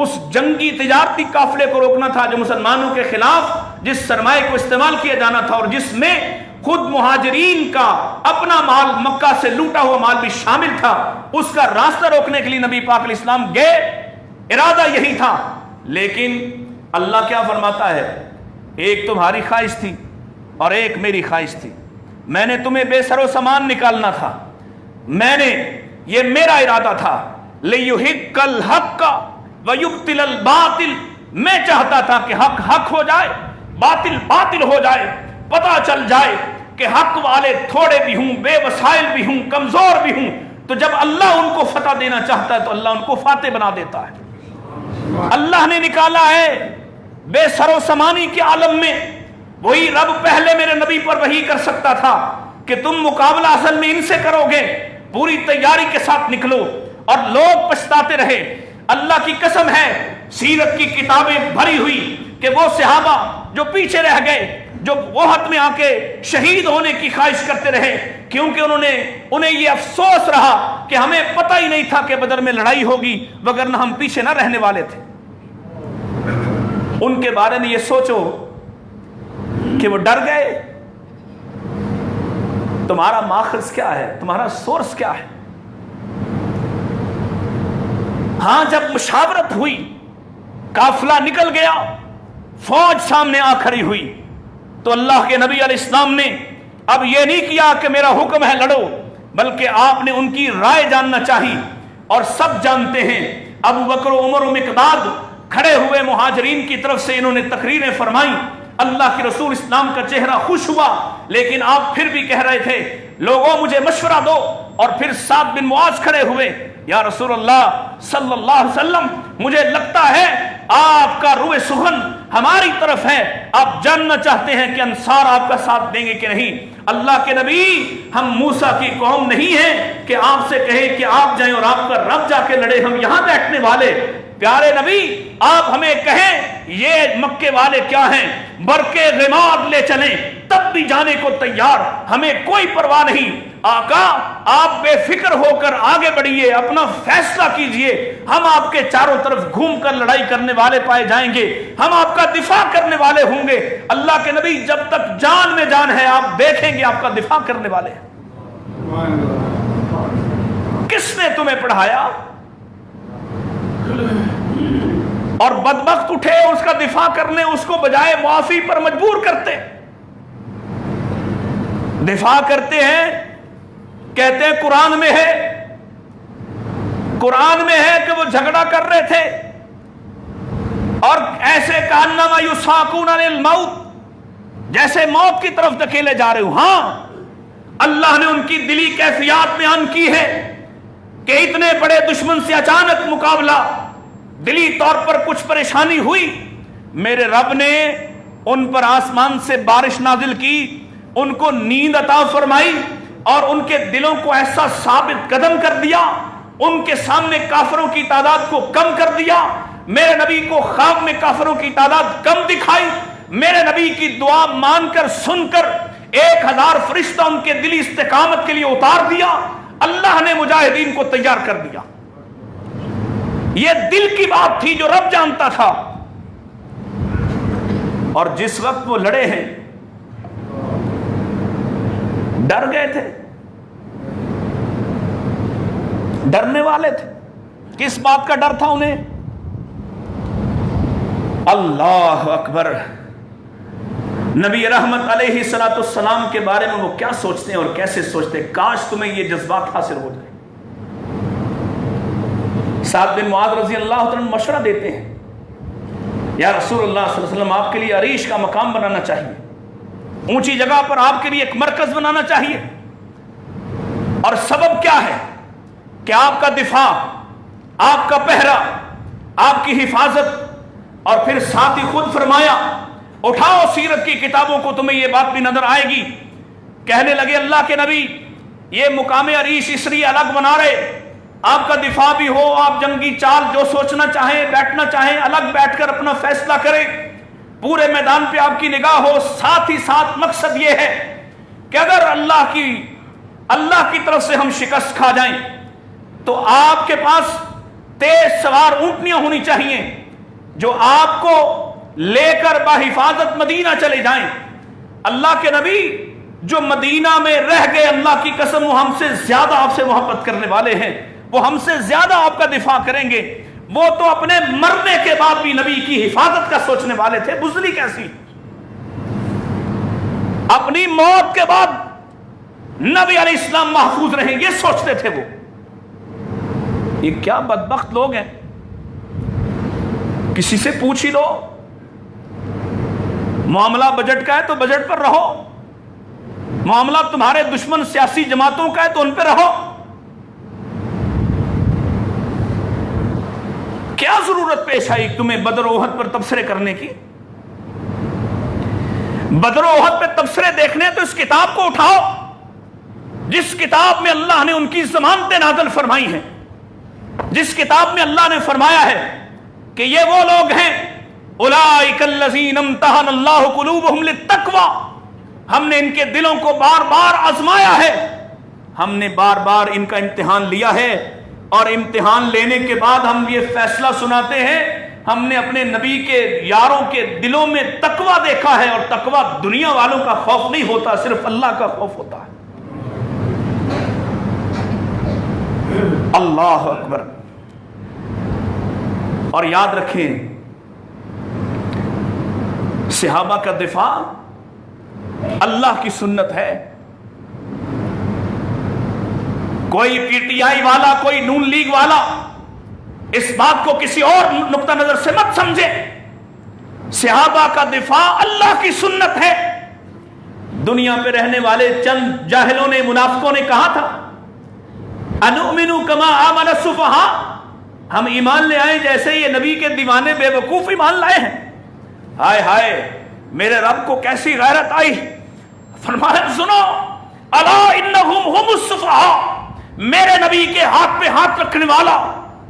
اس جنگی تجارتی قافلے کو روکنا تھا جو مسلمانوں کے خلاف جس سرمایہ کو استعمال کیا جانا تھا، اور جس میں خود مہاجرین کا اپنا مال، مکہ سے لوٹا ہوا مال بھی شامل تھا، اس کا راستہ روکنے کے لیے نبی پاک علیہ السلام گئے، ارادہ یہی تھا۔ لیکن اللہ کیا فرماتا ہے، ایک تمہاری خواہش تھی اور ایک میری خواہش تھی، میں نے تمہیں بے سر و سامان نکالنا تھا، میں نے، یہ میرا ارادہ تھا، لِيُحِقَّ الْحَقَّ وَيُبْطِلَ الْبَاطِلَ، میں چاہتا تھا کہ حق حق ہو جائے، باطل باطل ہو جائے، پتہ چل جائے کہ حق والے تھوڑے بھی ہوں، بے وسائل بھی ہوں، کمزور بھی ہوں، تو جب اللہ ان کو فتح دینا چاہتا ہے تو اللہ ان کو فاتح بنا دیتا ہے۔ اللہ نے نکالا ہے بے سر و سامانی کے عالم میں، وہی رب پہلے میرے نبی پر وحی کر سکتا تھا کہ تم مقابلہ اصل میں ان سے کرو گے، پوری تیاری کے ساتھ نکلو، اور لوگ پچھتاتے رہے۔ اللہ کی قسم ہے، سیرت کی کتابیں بھری ہوئی کہ وہ صحابہ جو پیچھے رہ گئے، جو وحد میں آ کے شہید ہونے کی خواہش کرتے رہے، کیونکہ انہیں یہ افسوس رہا کہ ہمیں پتہ ہی نہیں تھا کہ بدر میں لڑائی ہوگی، وگرنہ ہم پیچھے نہ رہنے والے تھے۔ ان کے بارے میں یہ سوچو کہ وہ ڈر گئے۔ تمہارا ماخذ کیا ہے، تمہارا سورس کیا ہے؟ ہاں جب مشاورت ہوئی، قافلہ نکل گیا، فوج سامنے آ کھڑی ہوئی، تو اللہ کے نبی علیہ السلام نے اب یہ نہیں کیا کہ میرا حکم ہے لڑو، بلکہ آپ نے ان کی رائے جاننا چاہی، اور سب جانتے ہیں ابو بکر و عمر و مقداد کھڑے ہوئے مہاجرین کی طرف سے، انہوں نے تقریریں فرمائیں، اللہ کے رسول اسلام کا چہرہ خوش ہوا، لیکن آپ پھر بھی کہہ رہے تھے لوگوں مجھے مشورہ دو، اور پھر سعد بن معاذ کھڑے ہوئے، یا رسول اللہ صلی اللہ علیہ وسلم، مجھے لگتا ہے آپ کا روح سخن ہماری طرف ہے. آپ جاننا چاہتے ہیں کہ انصار آپ کا ساتھ دیں گے کہ نہیں؟ اللہ کے نبی ہم موسیٰ کی قوم نہیں ہیں کہ آپ سے کہیں کہ آپ جائیں اور آپ کا رب جا کے لڑے. ہم یہاں بیٹھنے والے. پیارے نبی آپ ہمیں کہیں یہ مکے والے کیا ہیں، برقے غماد لے چلیں تب بھی جانے کو تیار، ہمیں کوئی پرواہ نہیں. آقا آپ بے فکر ہو کر آگے بڑھیے، اپنا فیصلہ کیجئے. ہم آپ کے چاروں طرف گھوم کر لڑائی کرنے والے پائے جائیں گے، ہم آپ کا دفاع کرنے والے ہوں گے. اللہ کے نبی جب تک جان میں جان ہے آپ دیکھیں گے آپ کا دفاع کرنے والے ہیں. کس نے تمہیں پڑھایا؟ اور بدبخت اٹھے اس کا دفاع کرنے، اس کو بجائے معافی پر مجبور کرتے. دفاع کرتے ہیں، کہتے ہیں قرآن میں ہے، قرآن میں ہے کہ وہ جھگڑا کر رہے تھے اور ایسے کانما یساقون للموت، جیسے موت کی طرف دھکیلے جا رہے ہو. ہاں اللہ نے ان کی دلی کیفیات بیان کی ہے کہ اتنے بڑے دشمن سے اچانک مقابلہ، دلی طور پر کچھ پریشانی ہوئی، میرے رب نے ان پر آسمان سے بارش نازل کی، ان کو نیند عطا فرمائی اور ان کے دلوں کو ایسا ثابت قدم کر دیا، ان کے سامنے کافروں کی تعداد کو کم کر دیا. میرے نبی کو خواب میں کافروں کی تعداد کم دکھائی. میرے نبی کی دعا مان کر سن کر 1000 فرشتہ ان کے دلی استقامت کے لیے اتار دیا. اللہ نے مجاہدین کو تیار کر دیا. یہ دل کی بات تھی جو رب جانتا تھا. اور جس وقت وہ لڑے ہیں ڈر گئے تھے، ڈرنے والے تھے. کس بات کا ڈر تھا انہیں؟ اللہ اکبر. نبی رحمت علیہ الصلوۃ والسلام کے بارے میں وہ کیا سوچتے ہیں اور کیسے سوچتے ہیں. کاش تمہیں یہ جذبات حاصل ہو جائے. سعد بن معاذ رضی اللہ عنہ مشورہ دیتے ہیں، یا رسول اللہ صلی اللہ علیہ وسلم آپ کے لیے عریش کا مقام بنانا چاہیے، اونچی جگہ پر آپ کے لیے ایک مرکز بنانا چاہیے. اور سبب کیا ہے کہ آپ کا دفاع، آپ کا پہرا، آپ کی حفاظت. اور پھر ساتھ ہی خود فرمایا اٹھاؤ سیرت کی کتابوں کو، تمہیں یہ بات بھی نظر آئے گی. کہنے لگے اللہ کے نبی یہ مقام عریش اس لیے الگ بنا رہے، آپ کا دفاع بھی ہو، آپ جنگی چال جو سوچنا چاہیں، بیٹھنا چاہیں، الگ بیٹھ کر اپنا فیصلہ کریں، پورے میدان پہ آپ کی نگاہ ہو. ساتھ ہی ساتھ مقصد یہ ہے کہ اگر اللہ کی طرف سے ہم شکست کھا جائیں تو آپ کے پاس تیز سوار اونٹنیاں ہونی چاہیے جو آپ کو لے کر بحفاظت مدینہ چلے جائیں. اللہ کے نبی جو مدینہ میں رہ گئے، اللہ کی قسم وہ ہم سے زیادہ آپ سے محبت کرنے والے ہیں، وہ ہم سے زیادہ آپ کا دفاع کریں گے. وہ تو اپنے مرنے کے بعد بھی نبی کی حفاظت کا سوچنے والے تھے. بزدلی کیسی، اپنی موت کے بعد نبی علیہ السلام محفوظ رہیں یہ سوچتے تھے. وہ یہ کیا بدبخت لوگ ہیں. کسی سے پوچھ ہی لو، معاملہ بجٹ کا ہے تو بجٹ پر رہو، معاملہ تمہارے دشمن سیاسی جماعتوں کا ہے تو ان پہ رہو. کیا ضرورت پیش آئی تمہیں بدر و احد پر تبصرے کرنے کی؟ بدر و احد پہ تبصرے دیکھنے تو اس کتاب کو اٹھاؤ جس کتاب میں اللہ نے ان کی ضمانتیں نازل فرمائی ہیں، جس کتاب میں اللہ نے فرمایا ہے کہ یہ وہ لوگ ہیں اولئک الذین امتحن اللہ قلوبہم للتقوی. ہم نے ان کے دلوں کو بار بار آزمایا ہے، ہم نے بار بار ان کا امتحان لیا ہے، اور امتحان لینے کے بعد ہم یہ فیصلہ سناتے ہیں ہم نے اپنے نبی کے یاروں کے دلوں میں تقوی دیکھا ہے. اور تقوی دنیا والوں کا خوف نہیں ہوتا، صرف اللہ کا خوف ہوتا ہے. اللہ اکبر. اور یاد رکھیں صحابہ کا دفاع اللہ کی سنت ہے. کوئی پی ٹی آئی والا، کوئی نون لیگ والا اس بات کو کسی اور نقطہ نظر سے مت سمجھے. صحابہ کا دفاع اللہ کی سنت ہے. دنیا پہ رہنے والے چند جاہلوں نے، منافقوں نے کہا تھا انؤمن کما آمن السفہاء، ہم ایمان لے آئے جیسے یہ نبی کے دیوانے بے وقوف ایمان لائے ہیں. ہائے ہائے میرے رب کو کیسی غیرت آئی. فرمایا سنو الا انہم هم السفہاء، میرے نبی کے ہاتھ پہ ہاتھ رکھنے والا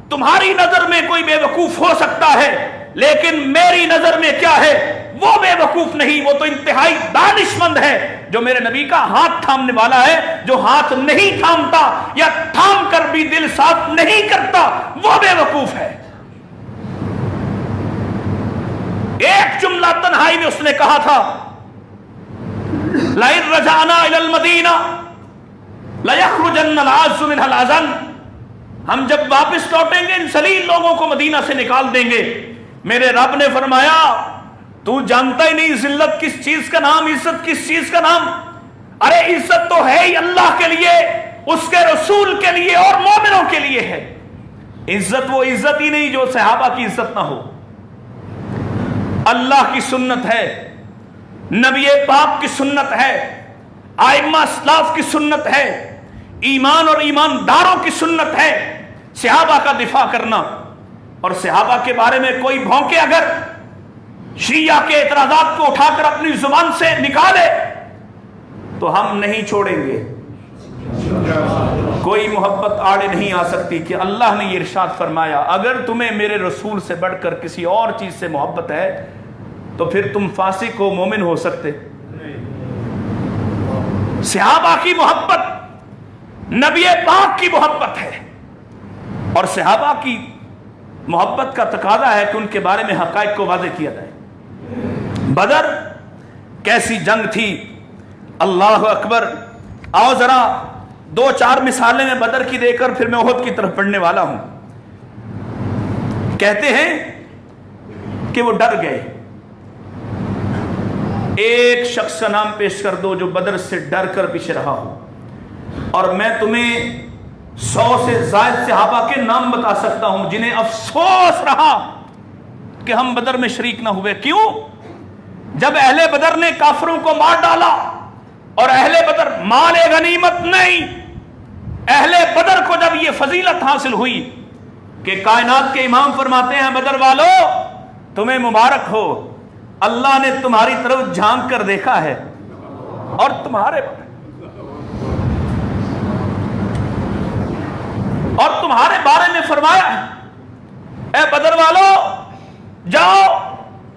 تمہاری نظر میں کوئی بے وقوف ہو سکتا ہے، لیکن میری نظر میں کیا ہے، وہ بے وقوف نہیں، وہ تو انتہائی دانش مند ہے جو میرے نبی کا ہاتھ تھامنے والا ہے. جو ہاتھ نہیں تھامتا یا تھام کر بھی دل صاف نہیں کرتا وہ بے وقوف ہے. ایک جملہ تنہائی میں اس نے کہا تھا لئن رجعنا الى المدینہ لیخرجن العز منها الاذل، ہم جب واپس لوٹیں گے ان ذلیل لوگوں کو مدینہ سے نکال دیں گے. میرے رب نے فرمایا تو جانتا ہی نہیں ذلت کس چیز کا نام، عزت کس چیز کا نام. ارے عزت تو ہے ہی اللہ کے لیے، اس کے رسول کے لیے اور مومنوں کے لیے ہے. عزت وہ عزت ہی نہیں جو صحابہ کی عزت نہ ہو. اللہ کی سنت ہے، نبی پاک کی سنت ہے، ائمہ اسلاف کی سنت ہے، ایمان اور ایمانداروں کی سنت ہے صحابہ کا دفاع کرنا. اور صحابہ کے بارے میں کوئی بھونکے اگر شیعہ کے اعتراضات کو اٹھا کر اپنی زبان سے نکالے تو ہم نہیں چھوڑیں گے. کوئی محبت آڑے نہیں آ سکتی کہ اللہ نے یہ ارشاد فرمایا اگر تمہیں میرے رسول سے بڑھ کر کسی اور چیز سے محبت ہے تو پھر تم فاسق ہو، مومن ہو سکتے. صحابہ کی محبت نبی پاک کی محبت ہے، اور صحابہ کی محبت کا تقاضا ہے کہ ان کے بارے میں حقائق کو واضح کیا جائے. بدر کیسی جنگ تھی، اللہ اکبر. آؤ ذرا دو چار مثالیں میں بدر کی دے کر پھر میں احد کی طرف پڑھنے والا ہوں. کہتے ہیں کہ وہ ڈر گئے. ایک شخص کا نام پیش کر دو جو بدر سے ڈر کر پیچھے رہا ہو، اور میں تمہیں 100 سے زائد صحابہ کے نام بتا سکتا ہوں جنہیں افسوس رہا کہ ہم بدر میں شریک نہ ہوئے. کیوں؟ جب اہل بدر نے کافروں کو مار ڈالا اور اہل بدر مال غنیمت نہیں، اہل بدر کو جب یہ فضیلت حاصل ہوئی کہ کائنات کے امام فرماتے ہیں بدر والو تمہیں مبارک ہو، اللہ نے تمہاری طرف جھانک کر دیکھا ہے اور تمہارے بارے میں فرمایا ہے اے بدر والو جاؤ،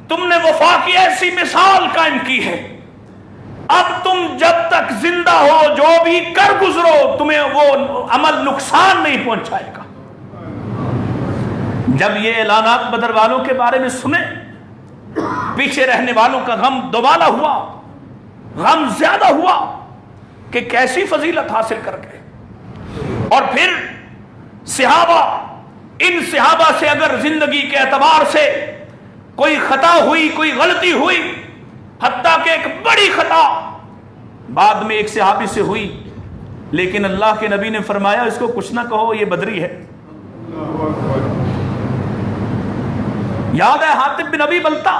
تم نے وفا کی ایسی مثال قائم کی ہے، اب تم جب تک زندہ ہو جو بھی کر گزرو تمہیں وہ عمل نقصان نہیں پہنچائے گا. جب یہ اعلانات بدر والوں کے بارے میں سنے پیچھے رہنے والوں کا غم دوبالا ہوا، غم زیادہ ہوا کہ کیسی فضیلت حاصل کر گئے. اور پھر صحابہ، ان صحابہ سے اگر زندگی کے اعتبار سے کوئی خطا ہوئی، کوئی غلطی ہوئی، حتیٰ کہ ایک بڑی خطا بعد میں ایک صحابی سے ہوئی، لیکن اللہ کے نبی نے فرمایا اس کو کچھ نہ کہو، یہ بدری ہے. یاد ہے حاتب بن ابی بلتا؟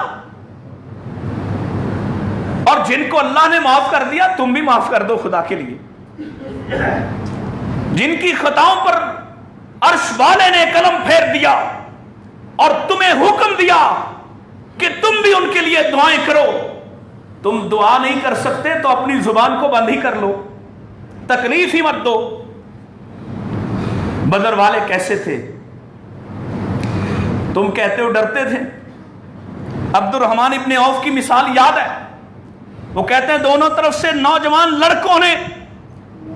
اور جن کو اللہ نے معاف کر دیا تم بھی معاف کر دو خدا کے لیے. جن کی خطاؤں پر عرش والے نے قلم پھیر دیا اور تمہیں حکم دیا کہ تم بھی ان کے لیے دعائیں کرو، تم دعا نہیں کر سکتے تو اپنی زبان کو بند ہی کر لو، تکلیف ہی مت دو. بدر والے کیسے تھے؟ تم کہتے ہو ڈرتے تھے. عبد الرحمن ابن عوف کی مثال یاد ہے، وہ کہتے ہیں دونوں طرف سے نوجوان لڑکوں نے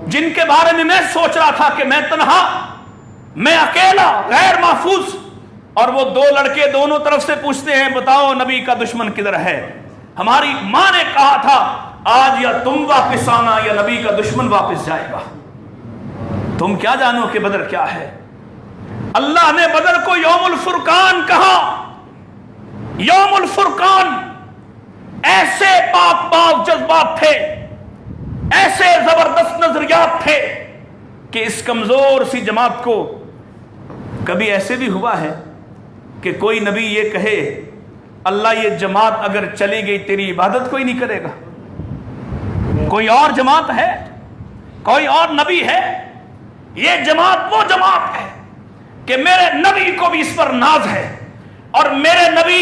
جن کے بارے میں میں سوچ رہا تھا کہ میں تنہا، میں اکیلا، غیر محفوظ، اور وہ دو لڑکے دونوں طرف سے پوچھتے ہیں بتاؤ نبی کا دشمن کدھر ہے. ہماری ماں نے کہا تھا آج یا تم واپس آنا یا نبی کا دشمن واپس جائے گا. تم کیا جانو کہ بدر کیا ہے. اللہ نے بدر کو یوم الفرقان کہا. یوم الفرقان، ایسے پاک پاک جذبات تھے، ایسے زبردست نظریات تھے کہ اس کمزور سی جماعت کو کبھی ایسے بھی ہوا ہے کہ کوئی نبی یہ کہے اللہ یہ جماعت اگر چلی گئی تیری عبادت کوئی نہیں کرے گا. کوئی اور جماعت ہے، کوئی اور نبی ہے. یہ جماعت وہ جماعت ہے کہ میرے نبی کو بھی اس پر ناز ہے، اور میرے نبی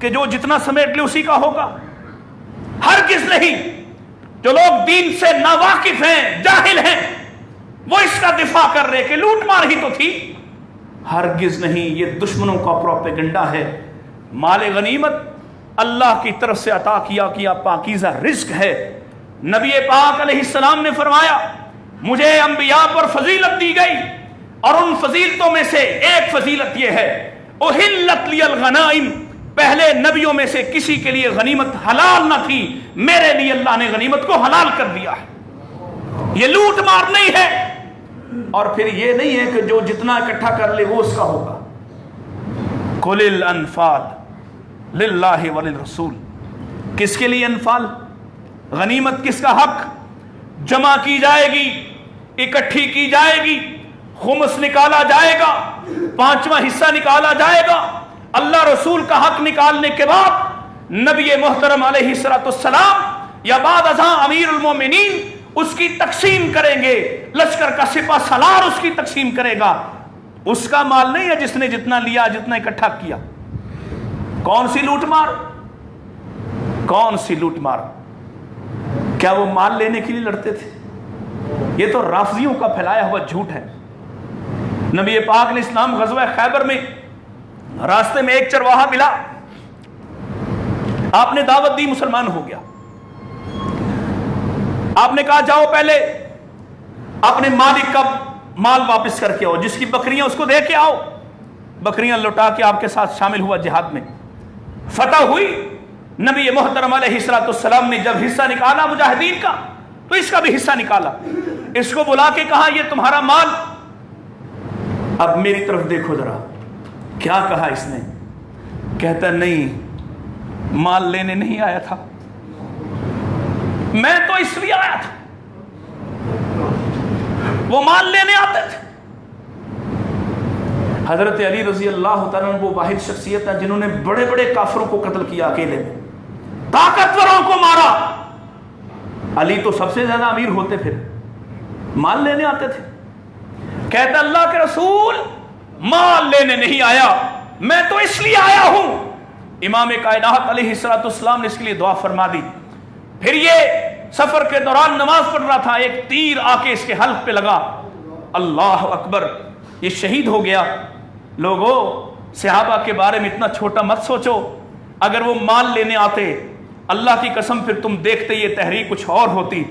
کہ جو جتنا سمیٹ لے اسی کا ہوگا؟ ہرگز نہیں. جو لوگ دین سے ناواقف ہیں، جاہل ہیں، وہ اس کا دفاع کر رہے کہ لوٹ مار ہی تو تھی. ہرگز نہیں، یہ دشمنوں کا پروپیگنڈا ہے. مال غنیمت اللہ کی طرف سے عطا کیا پاکیزہ رزق ہے. نبی پاک علیہ السلام نے فرمایا مجھے انبیاء پر فضیلت دی گئی، اور ان فضیلتوں میں سے ایک فضیلت یہ ہے احلت لی الغنائم، پہلے نبیوں میں سے کسی کے لیے غنیمت حلال نہ تھی، میرے لیے اللہ نے غنیمت کو حلال کر دیا ہے. یہ لوٹ مار نہیں ہے. اور پھر یہ نہیں ہے کہ جو جتنا اکٹھا کر لے وہ اس کا ہوگا. قل الانفال للہ وللرسول. کس کے لیے انفال؟ غنیمت کس کا حق؟ جمع کی جائے گی، اکٹھی کی جائے گی، خمس نکالا جائے گا، 5واں حصہ نکالا جائے گا. اللہ رسول کا حق نکالنے کے بعد نبی محترم علیہ السلام یا بعد ازاں امیر المومنین اس کی تقسیم کریں گے. لشکر کا سپہ سالار اس کی تقسیم کرے گا. اس کا مال نہیں ہے جس نے جتنا لیا، جتنا اکٹھا کیا. کون سی لوٹ مار؟ کون سی لوٹ مار؟ کیا وہ مال لینے کے لیے لڑتے تھے؟ یہ تو رافضیوں کا پھیلایا ہوا جھوٹ ہے. نبی پاک علیہ السلام غزوہ خیبر میں راستے میں ایک چرواہا ملا، آپ نے دعوت دی، مسلمان ہو گیا. آپ نے کہا جاؤ پہلے اپنے مالک کا مال واپس کر کے آؤ، جس کی بکریاں اس کو دے کے آؤ. بکریاں لوٹا کے آپ کے ساتھ شامل ہوا جہاد میں. فتح ہوئی. نبی محترم علیہ السلام نے جب حصہ نکالا مجاہدین کا تو اس کا بھی حصہ نکالا. اس کو بلا کے کہا یہ تمہارا مال، اب میری طرف دیکھو ذرا. کیا کہا اس نے؟ کہتا نہیں، مال لینے نہیں آیا تھا، میں تو اس لیے آیا تھا. وہ مال لینے آتے تھے. حضرت علی رضی اللہ تعالیٰ عنہ وہ واحد شخصیت ہے جنہوں نے بڑے بڑے کافروں کو قتل کیا اکیلے میں، طاقتوروں کو مارا. علی تو سب سے زیادہ امیر ہوتے، پھر مال لینے آتے تھے. کہتا اللہ کے رسول مال لینے نہیں آیا، میں تو اس لیے آیا ہوں. امام کائنات علیہ السلام نے اس کے لیے دعا فرما دی. پھر یہ سفر کے دوران نماز پڑھ رہا تھا، ایک تیر آ کے اس کے حلق پہ لگا. اللہ اکبر، یہ شہید ہو گیا. لوگوں، صحابہ کے بارے میں اتنا چھوٹا مت سوچو. اگر وہ مال لینے آتے، اللہ کی قسم پھر تم دیکھتے یہ تحریک کچھ اور ہوتی.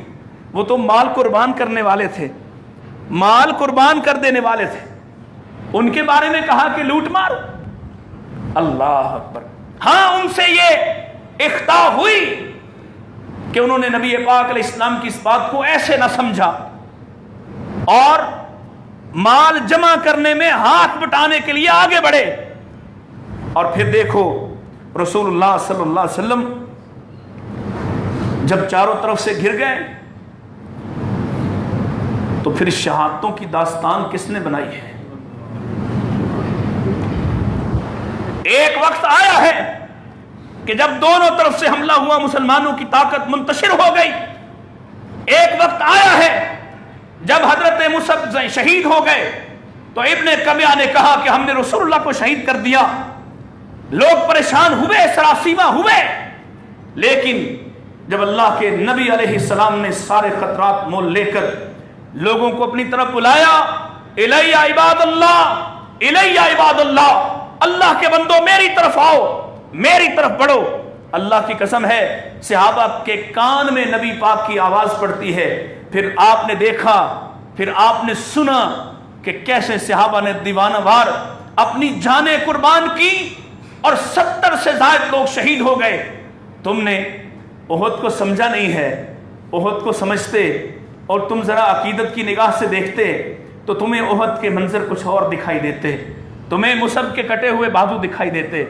وہ تو مال قربان کرنے والے تھے، مال قربان کر دینے والے تھے. ان کے بارے میں کہا کہ لوٹ مار. اللہ اکبر. ہاں، ان سے یہ اخطاء ہوئی کہ انہوں نے نبی پاک علیہ السلام کی اس بات کو ایسے نہ سمجھا اور مال جمع کرنے میں ہاتھ بٹانے کے لیے آگے بڑھے. اور پھر دیکھو رسول اللہ صلی اللہ علیہ وسلم جب چاروں طرف سے گھر گئے تو پھر شہادتوں کی داستان کس نے بنائی ہے؟ ایک وقت آیا ہے کہ جب دونوں طرف سے حملہ ہوا، مسلمانوں کی طاقت منتشر ہو گئی. ایک وقت آیا ہے جب حضرت مصعب شہید ہو گئے تو ابن کمیہ نے کہا کہ ہم نے رسول اللہ کو شہید کر دیا. لوگ پریشان ہوئے، سراسیمہ ہوئے. لیکن جب اللہ کے نبی علیہ السلام نے سارے خطرات مول لے کر لوگوں کو اپنی طرف بلایا، الی عباد اللہ، الی عباد اللہ، اللہ کے بندوں میری طرف آؤ، میری طرف بڑھو. اللہ کی قسم ہے صحابہ کے کان میں نبی پاک کی آواز پڑتی ہے. پھر آپ نے دیکھا، پھر آپ نے سنا کہ کیسے صحابہ نے دیوانہ وار اپنی جانیں قربان کی اور 70 سے زائد لوگ شہید ہو گئے. تم نے احد کو سمجھا نہیں ہے. احد کو سمجھتے اور تم ذرا عقیدت کی نگاہ سے دیکھتے تو تمہیں احد کے منظر کچھ اور دکھائی دیتے. تمہیں مصعب کے کٹے ہوئے بازو دکھائی دیتے،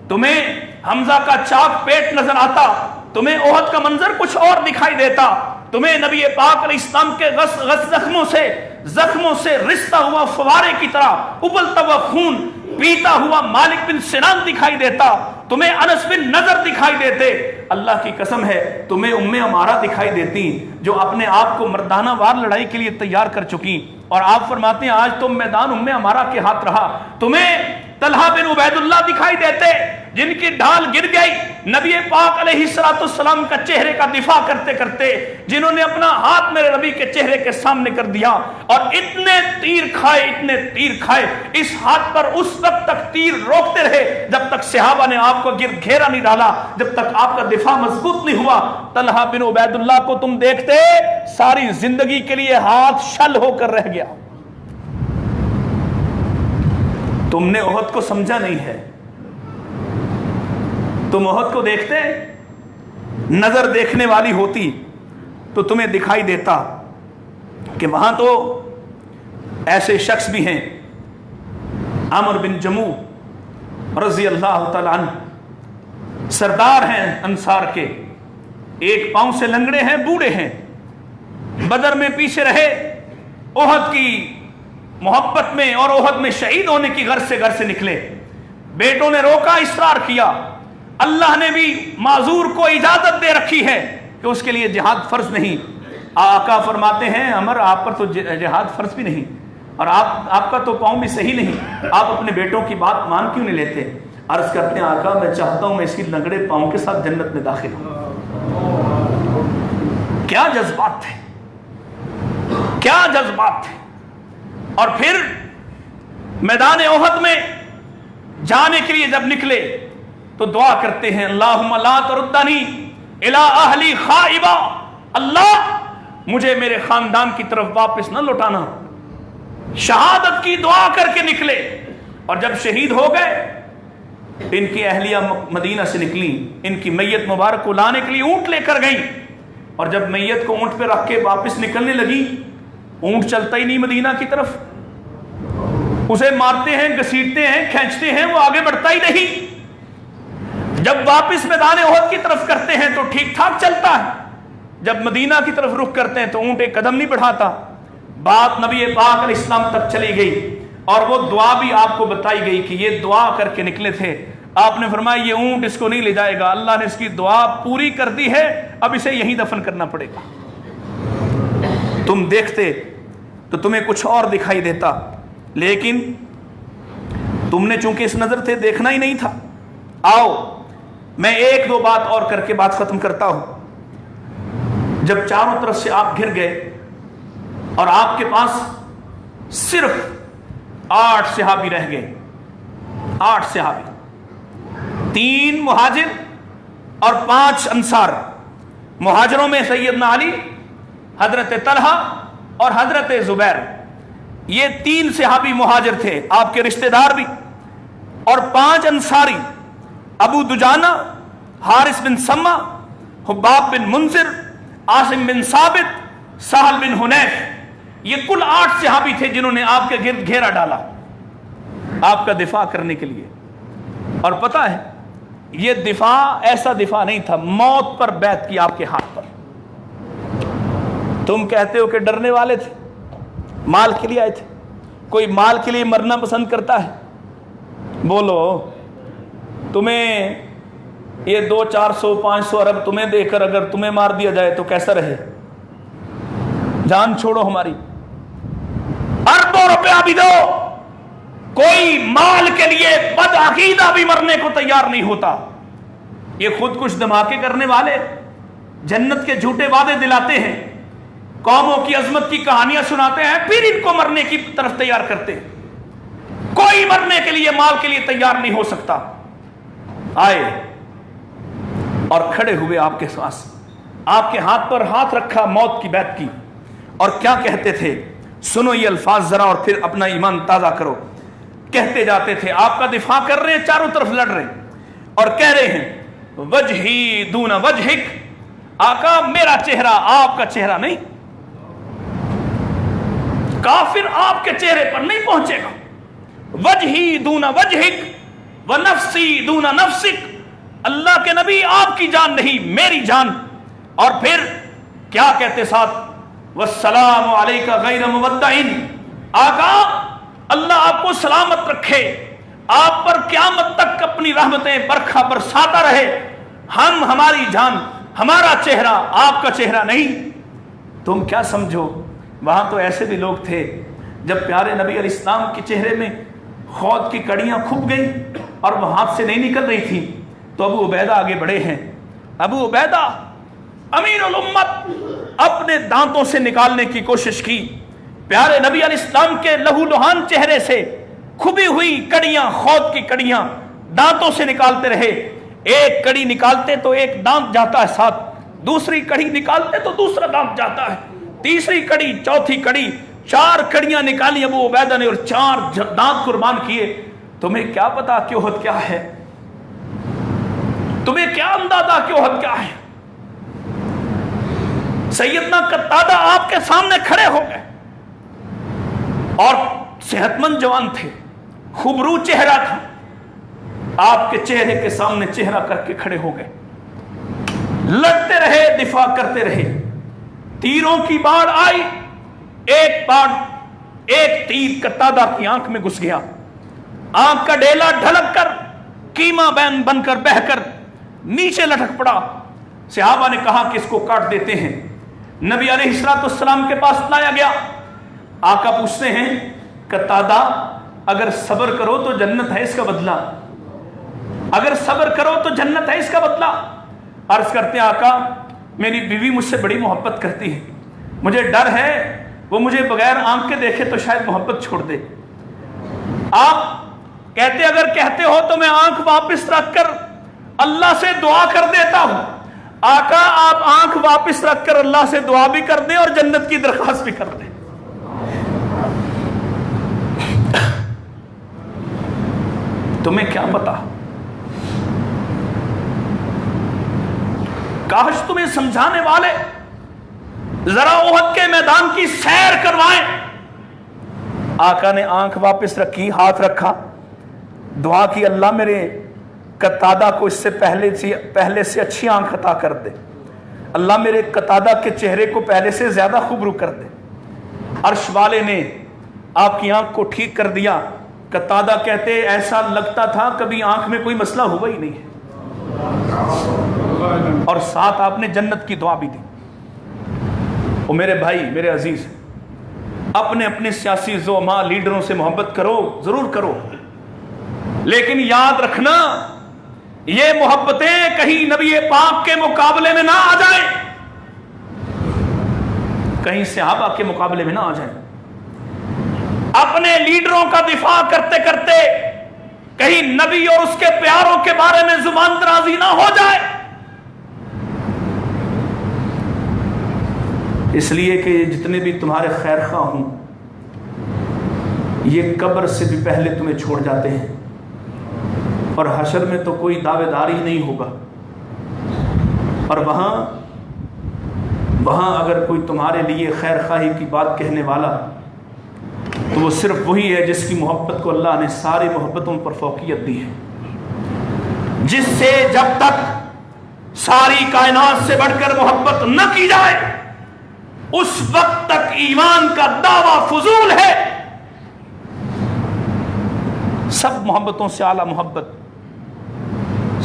تمہیں حمزہ کا چاک پیٹ نظر آتا، تمہیں احد کا منظر کچھ اور دکھائی دیتا. تمہیں نبی پاک علیہ السلام کے زخموں سے رستا ہوا فوارے کی طرح ابلتا ہوا خون پیتا ہوا مالک بن سنان دکھائی دیتا. تمہیں انس بن نضر دکھائی دیتے. اللہ کی قسم ہے تمہیں ام عمارہ دکھائی دیتی جو اپنے آپ کو مردانہ وار لڑائی کے لیے تیار کر چکی. اور آپ فرماتے ہیں آج تم میدان ام عمارہ کے ہاتھ رہا. تمہیں طلحہ بن عبید اللہ دکھائی دیتے جن کی ڈھال گر گئی نبی پاک علیہ کا چہرے کا دفاع کرتے کرتے، جنہوں نے اپنا ہاتھ میرے نبی کے چہرے کے سامنے کر دیا اور اتنے تیر کھائے اس ہاتھ پر اس وقت تک تیر روکتے رہے جب تک صحابہ نے آپ کو گھیرا نہیں ڈالا، جب تک آپ کا دفاع مضبوط نہیں ہوا۔ طلحہ بن عبید اللہ کو تم دیکھتے ساری زندگی کے لیے ہاتھ شل ہو کر رہ گیا۔ تم نے احد کو سمجھا نہیں ہے۔ تم احد کو دیکھتے، نظر دیکھنے والی ہوتی تو تمہیں دکھائی دیتا کہ وہاں تو ایسے شخص بھی ہیں، عمر بن جموح رضی اللہ تعالی عنہ، سردار ہیں انصار کے، ایک پاؤں سے لنگڑے ہیں، بوڑھے ہیں، بدر میں پیچھے رہے، احد کی محبت میں اور احد میں شہید ہونے کی غرض سے نکلے، بیٹوں نے روکا، اصرار کیا، اللہ نے بھی معذور کو اجازت دے رکھی ہے کہ اس کے لیے جہاد فرض نہیں۔ آقا فرماتے ہیں عمر آپ پر تو جہاد فرض بھی نہیں اور آپ کا تو پاؤں بھی صحیح نہیں، آپ اپنے بیٹوں کی بات مان کیوں نہیں لیتے؟ عرض کرتے ہیں آقا میں چاہتا ہوں میں اس کی لنگڑے پاؤں کے ساتھ جنت میں داخل ہوں۔ کیا جذبات تھے، کیا جذبات تھے۔ اور پھر میدان احد میں جانے کے لیے جب نکلے تو دعا کرتے ہیں اللہم لا تردنی الی اہلی خائبا، اللہ مجھے میرے خاندان کی طرف واپس نہ لوٹانا۔ شہادت کی دعا کر کے نکلے اور جب شہید ہو گئے ان کی اہلیہ مدینہ سے نکلی، ان کی میت مبارک کو لانے کے لیے اونٹ لے کر گئیں، اور جب میت کو اونٹ پہ رکھ کے واپس نکلنے لگی اونٹ چلتا ہی نہیں مدینہ کی طرف، اسے مارتے ہیں، گھسیٹتے ہیں، کھینچتے ہیں، وہ آگے بڑھتا ہی نہیں۔ جب واپس میدان احد کی طرف کرتے ہیں تو ٹھیک ٹھاک چلتا ہے، جب مدینہ کی طرف رخ کرتے ہیں تو اونٹ ایک قدم نہیں بڑھاتا۔ بات نبی پاک علیہ السلام تک چلی گئی اور وہ دعا بھی آپ کو بتائی گئی کہ یہ دعا کر کے نکلے تھے۔ آپ نے فرمایا یہ اونٹ اس کو نہیں لے جائے گا، اللہ نے اس کی دعا پوری کر دی ہے، اب اسے یہیں دفن کرنا پڑے گا۔ تم دیکھتے تو تمہیں کچھ اور دکھائی دیتا، لیکن تم نے چونکہ اس نظر سے دیکھنا ہی نہیں تھا۔ آؤ میں ایک دو بات اور کر کے بات ختم کرتا ہوں۔ جب چاروں طرف سے آپ گھر گئے اور آپ کے پاس صرف 8 صحابی رہ گئے، 8 صحابی، 3 مہاجر اور 5 انصار۔ مہاجروں میں سیدنا علی، حضرت طلحہ اور حضرت زبیر، یہ 3 صحابی مہاجر تھے، آپ کے رشتہ دار بھی، اور 5 انصاری، ابو دجانہ، حارث بن سمہ، حباب بن منذر، عاصم بن ثابت، سہل بن حنیف، یہ کل 8 صحابی تھے جنہوں نے آپ کے گرد گھیرا ڈالا آپ کا دفاع کرنے کے لیے۔ اور پتہ ہے یہ دفاع ایسا دفاع نہیں تھا، موت پر بیعت کی آپ کے ہاتھ پر۔ تم کہتے ہو کہ ڈرنے والے تھے، مال کے لیے آئے تھے۔ کوئی مال کے لیے مرنا پسند کرتا ہے؟ بولو، تمہیں یہ 200-400 500 ارب تمہیں دے کر اگر تمہیں مار دیا جائے تو کیسا رہے؟ جان چھوڑو ہماری، اربوں روپیہ بھی دو، کوئی مال کے لیے بدعقیدہ بھی مرنے کو تیار نہیں ہوتا۔ یہ خود کچھ دھماکے کرنے والے جنت کے جھوٹے وعدے دلاتے ہیں، قوموں کی عظمت کی کہانیاں سناتے ہیں، پھر ان کو مرنے کی طرف تیار کرتے ہیں۔ کوئی مرنے کے لیے مال کے لیے تیار نہیں ہو سکتا۔ آئے اور کھڑے ہوئے آپ کے پاس، آپ کے ہاتھ پر ہاتھ رکھا، موت کی بیعت کی، اور کیا کہتے تھے؟ سنو یہ الفاظ ذرا اور پھر اپنا ایمان تازہ کرو۔ کہتے جاتے تھے، آپ کا دفاع کر رہے ہیں، چاروں طرف لڑ رہے ہیں اور کہہ رہے ہیں وجہی دون وجہک، آقا میرا چہرہ آپ کا چہرہ نہیں، کافر آپ کے چہرے پر نہیں پہنچے گا۔ وجہی دون وجہک ونفسی دون نفسک، اللہ کے نبی آپ کی جان نہیں میری جان۔ اور پھر کیا کہتے ساتھ؟ والسلام علیک غیر مودعن، آقا اللہ آپ کو سلامت رکھے، آپ پر قیامت تک اپنی رحمتیں برکھا برساتا رہے، ہم ہماری جان ہمارا چہرہ آپ کا چہرہ نہیں۔ تم کیا سمجھو وہاں تو ایسے بھی لوگ تھے جب پیارے نبی علیہ السلام کے چہرے میں خود کی کڑیاں کھپ گئیں اور وہ ہاتھ سے نہیں نکل رہی تھی تو ابو عبیدہ آگے بڑھے ہیں. ابو عبیدہ امیر الامت اپنے دانتوں سے نکالنے کی کوشش کی. پیارے نبی علیہ السلام کے لہو لہان چہرے سے کھبی ہوئی کڑیاں، خود کی کڑیاں دانتوں سے نکالتے رہے. ایک کڑی نکالتے تو ایک دانت جاتا ہے ساتھ، دوسری کڑی نکالتے تو دوسرا دانت جاتا ہے، تیسری کڑی، چوتھی کڑی، 4 کڑیاں نکالی ابو عبیدہ نے اور 4 دانت قربان کیے. تمہیں کیا پتا کہ احد کیا ہے؟ تمہیں کیا اندازہ کہ احد کیا ہے؟ سیدنا قتادہ آپ کے سامنے کھڑے ہو گئے اور صحت مند جوان تھے، خوبرو چہرہ تھا. آپ کے چہرے کے سامنے چہرہ کر کے کھڑے ہو گئے، لڑتے رہے، دفاع کرتے رہے. تیروں کی باڑ آئی، ایک تیر قتادہ کی آنکھ میں گھس گیا. آنکھ کا ڈیلا ڈھلک کر کیما بین بن کر بہ کر نیچے لٹک پڑا. صحابہ نے کہا کہ اس کو کاٹ دیتے ہیں. نبی علیہ السلام کے پاس لایا گیا. آقا پوچھتے ہیں قتادہ اگر صبر کرو تو جنت ہے اس کا بدلہ، اگر صبر کرو تو جنت ہے اس کا بدلہ. عرض کرتے ہیں آقا میری بیوی مجھ سے بڑی محبت کرتی ہے، مجھے ڈر ہے وہ مجھے بغیر آنکھ کے دیکھے تو شاید محبت چھوڑ دے. آپ کہتے اگر کہتے ہو تو میں آنکھ واپس رکھ کر اللہ سے دعا کر دیتا ہوں. آقا آپ آنکھ واپس رکھ کر اللہ سے دعا بھی کر دیں اور جنت کی درخواست بھی کر دیں. تمہیں کیا پتا؟ کاش تمہیں سمجھانے والے ذرا احد کے میدان کی سیر کروائیں. آقا نے آنکھ واپس رکھی، ہاتھ رکھا، دعا کی اللہ میرے قتادہ کو اس سے پہلے سے اچھی آنکھ عطا کر دے، اللہ میرے قتادہ کے چہرے کو پہلے سے زیادہ خوبرو کر دے. عرش والے نے آپ کی آنکھ کو ٹھیک کر دیا. قتادہ کہتے ایسا لگتا تھا کبھی آنکھ میں کوئی مسئلہ ہوا ہی نہیں ہے، اور ساتھ آپ نے جنت کی دعا بھی دی. اور میرے بھائی، میرے عزیز، اپنے اپنے سیاسی زعماء لیڈروں سے محبت کرو، ضرور کرو، لیکن یاد رکھنا یہ محبتیں کہیں نبی پاک کے مقابلے میں نہ آ جائیں، کہیں صحابہ کے مقابلے میں نہ آ جائیں. اپنے لیڈروں کا دفاع کرتے کرتے کہیں نبی اور اس کے پیاروں کے بارے میں زبان درازی نہ ہو جائے. اس لیے کہ جتنے بھی تمہارے خیر خواہ ہوں یہ قبر سے بھی پہلے تمہیں چھوڑ جاتے ہیں، اور حشر میں تو کوئی دعوے دار ہی نہیں ہوگا. اور وہاں اگر کوئی تمہارے لیے خیر خواہی کی بات کہنے والا تو وہ صرف وہی ہے جس کی محبت کو اللہ نے ساری محبتوں پر فوقیت دی ہے، جس سے جب تک ساری کائنات سے بڑھ کر محبت نہ کی جائے اس وقت تک ایمان کا دعویٰ فضول ہے. سب محبتوں سے اعلیٰ محبت،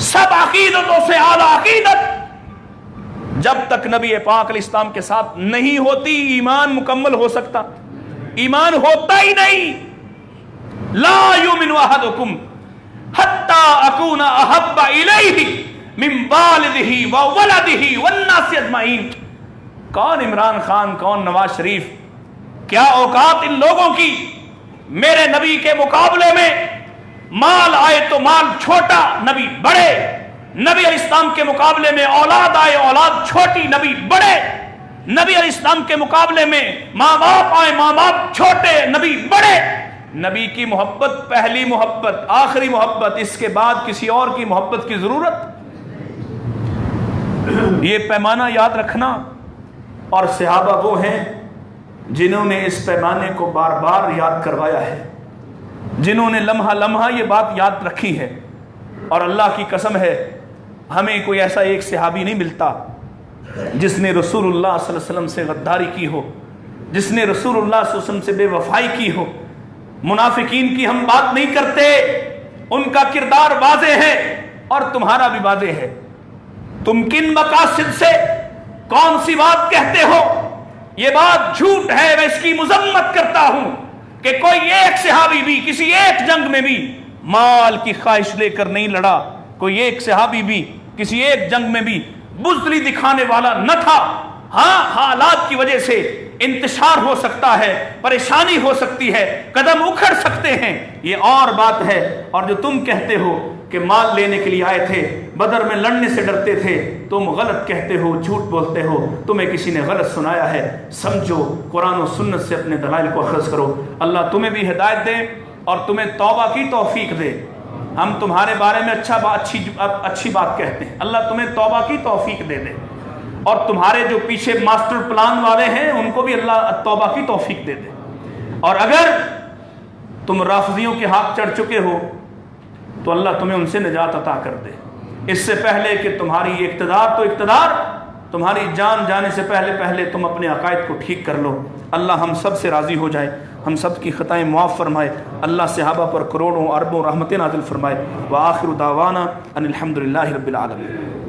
سب عقیدتوں سے اعلیٰ عقیدت جب تک نبی پاک علیہ السلام کے ساتھ نہیں ہوتی ایمان مکمل ہو سکتا. ایمان ہوتا ہی نہیں. لا یؤمن احدکم حتی اکون احب الیہ من والدہ وولدہ والناس اجمعین. کون عمران خان، کون نواز شریف، کیا اوقات ان لوگوں کی میرے نبی کے مقابلے میں؟ مال آئے تو مال چھوٹا، نبی بڑے. نبی علیہ السلام کے مقابلے میں اولاد آئے، اولاد چھوٹی، نبی بڑے. نبی علیہ السلام کے مقابلے میں ماں باپ آئے، ماں باپ چھوٹے، نبی بڑے. نبی کی محبت پہلی محبت، آخری محبت، اس کے بعد کسی اور کی محبت کی ضرورت. یہ پیمانہ یاد رکھنا. اور صحابہ وہ ہیں جنہوں نے اس پیمانے کو بار بار یاد کروایا ہے، جنہوں نے لمحہ لمحہ یہ بات یاد رکھی ہے. اور اللہ کی قسم ہے ہمیں کوئی ایسا ایک صحابی نہیں ملتا جس نے رسول اللہ صلی اللہ علیہ وسلم سے غداری کی ہو، جس نے رسول اللہ صلی اللہ علیہ وسلم سے بے وفائی کی ہو. منافقین کی ہم بات نہیں کرتے، ان کا کردار واضح ہے اور تمہارا بھی واضح ہے. تم کن مقاصد سے کون سی بات کہتے ہو؟ یہ بات جھوٹ ہے. میں اس کی مذمت کرتا ہوں کہ کوئی ایک صحابی بھی کسی ایک جنگ میں بھی مال کی خواہش لے کر نہیں لڑا. کوئی ایک صحابی بھی کسی ایک جنگ میں بھی بزدلی دکھانے والا نہ تھا. ہاں حالات کی وجہ سے انتشار ہو سکتا ہے, پریشانی ہو سکتی ہے, قدم اکھڑ سکتے ہیں, یہ اور بات ہے. اور جو تم کہتے ہو کہ مال لینے کے لیے آئے تھے, بدر میں لڑنے سے ڈرتے تھے, تم غلط کہتے ہو, جھوٹ بولتے ہو, تمہیں کسی نے غلط سنایا ہے. سمجھو, قرآن و سنت سے اپنے دلائل کو اخذ کرو. اللہ تمہیں بھی ہدایت دے اور تمہیں توبہ کی توفیق دے. ہم تمہارے بارے میں اچھی بات کہتے ہیں, اللہ تمہیں توبہ کی توفیق دے دے, اور تمہارے جو پیچھے ماسٹر پلان والے ہیں ان کو بھی اللہ توبہ کی توفیق دے دے. اور اگر تم رافضیوں کے ہاتھ چڑھ چکے ہو تو اللہ تمہیں ان سے نجات عطا کر دے. اس سے پہلے کہ تمہاری اقتدار تمہاری جان جانے سے پہلے تم اپنے عقائد کو ٹھیک کر لو. اللہ ہم سب سے راضی ہو جائے, ہم سب کی خطائیں معاف فرمائے. اللہ صحابہ پر کروڑوں اربوں رحمتیں نازل فرمائے. وآخر دعوانا ان الحمد للہ رب العالمین.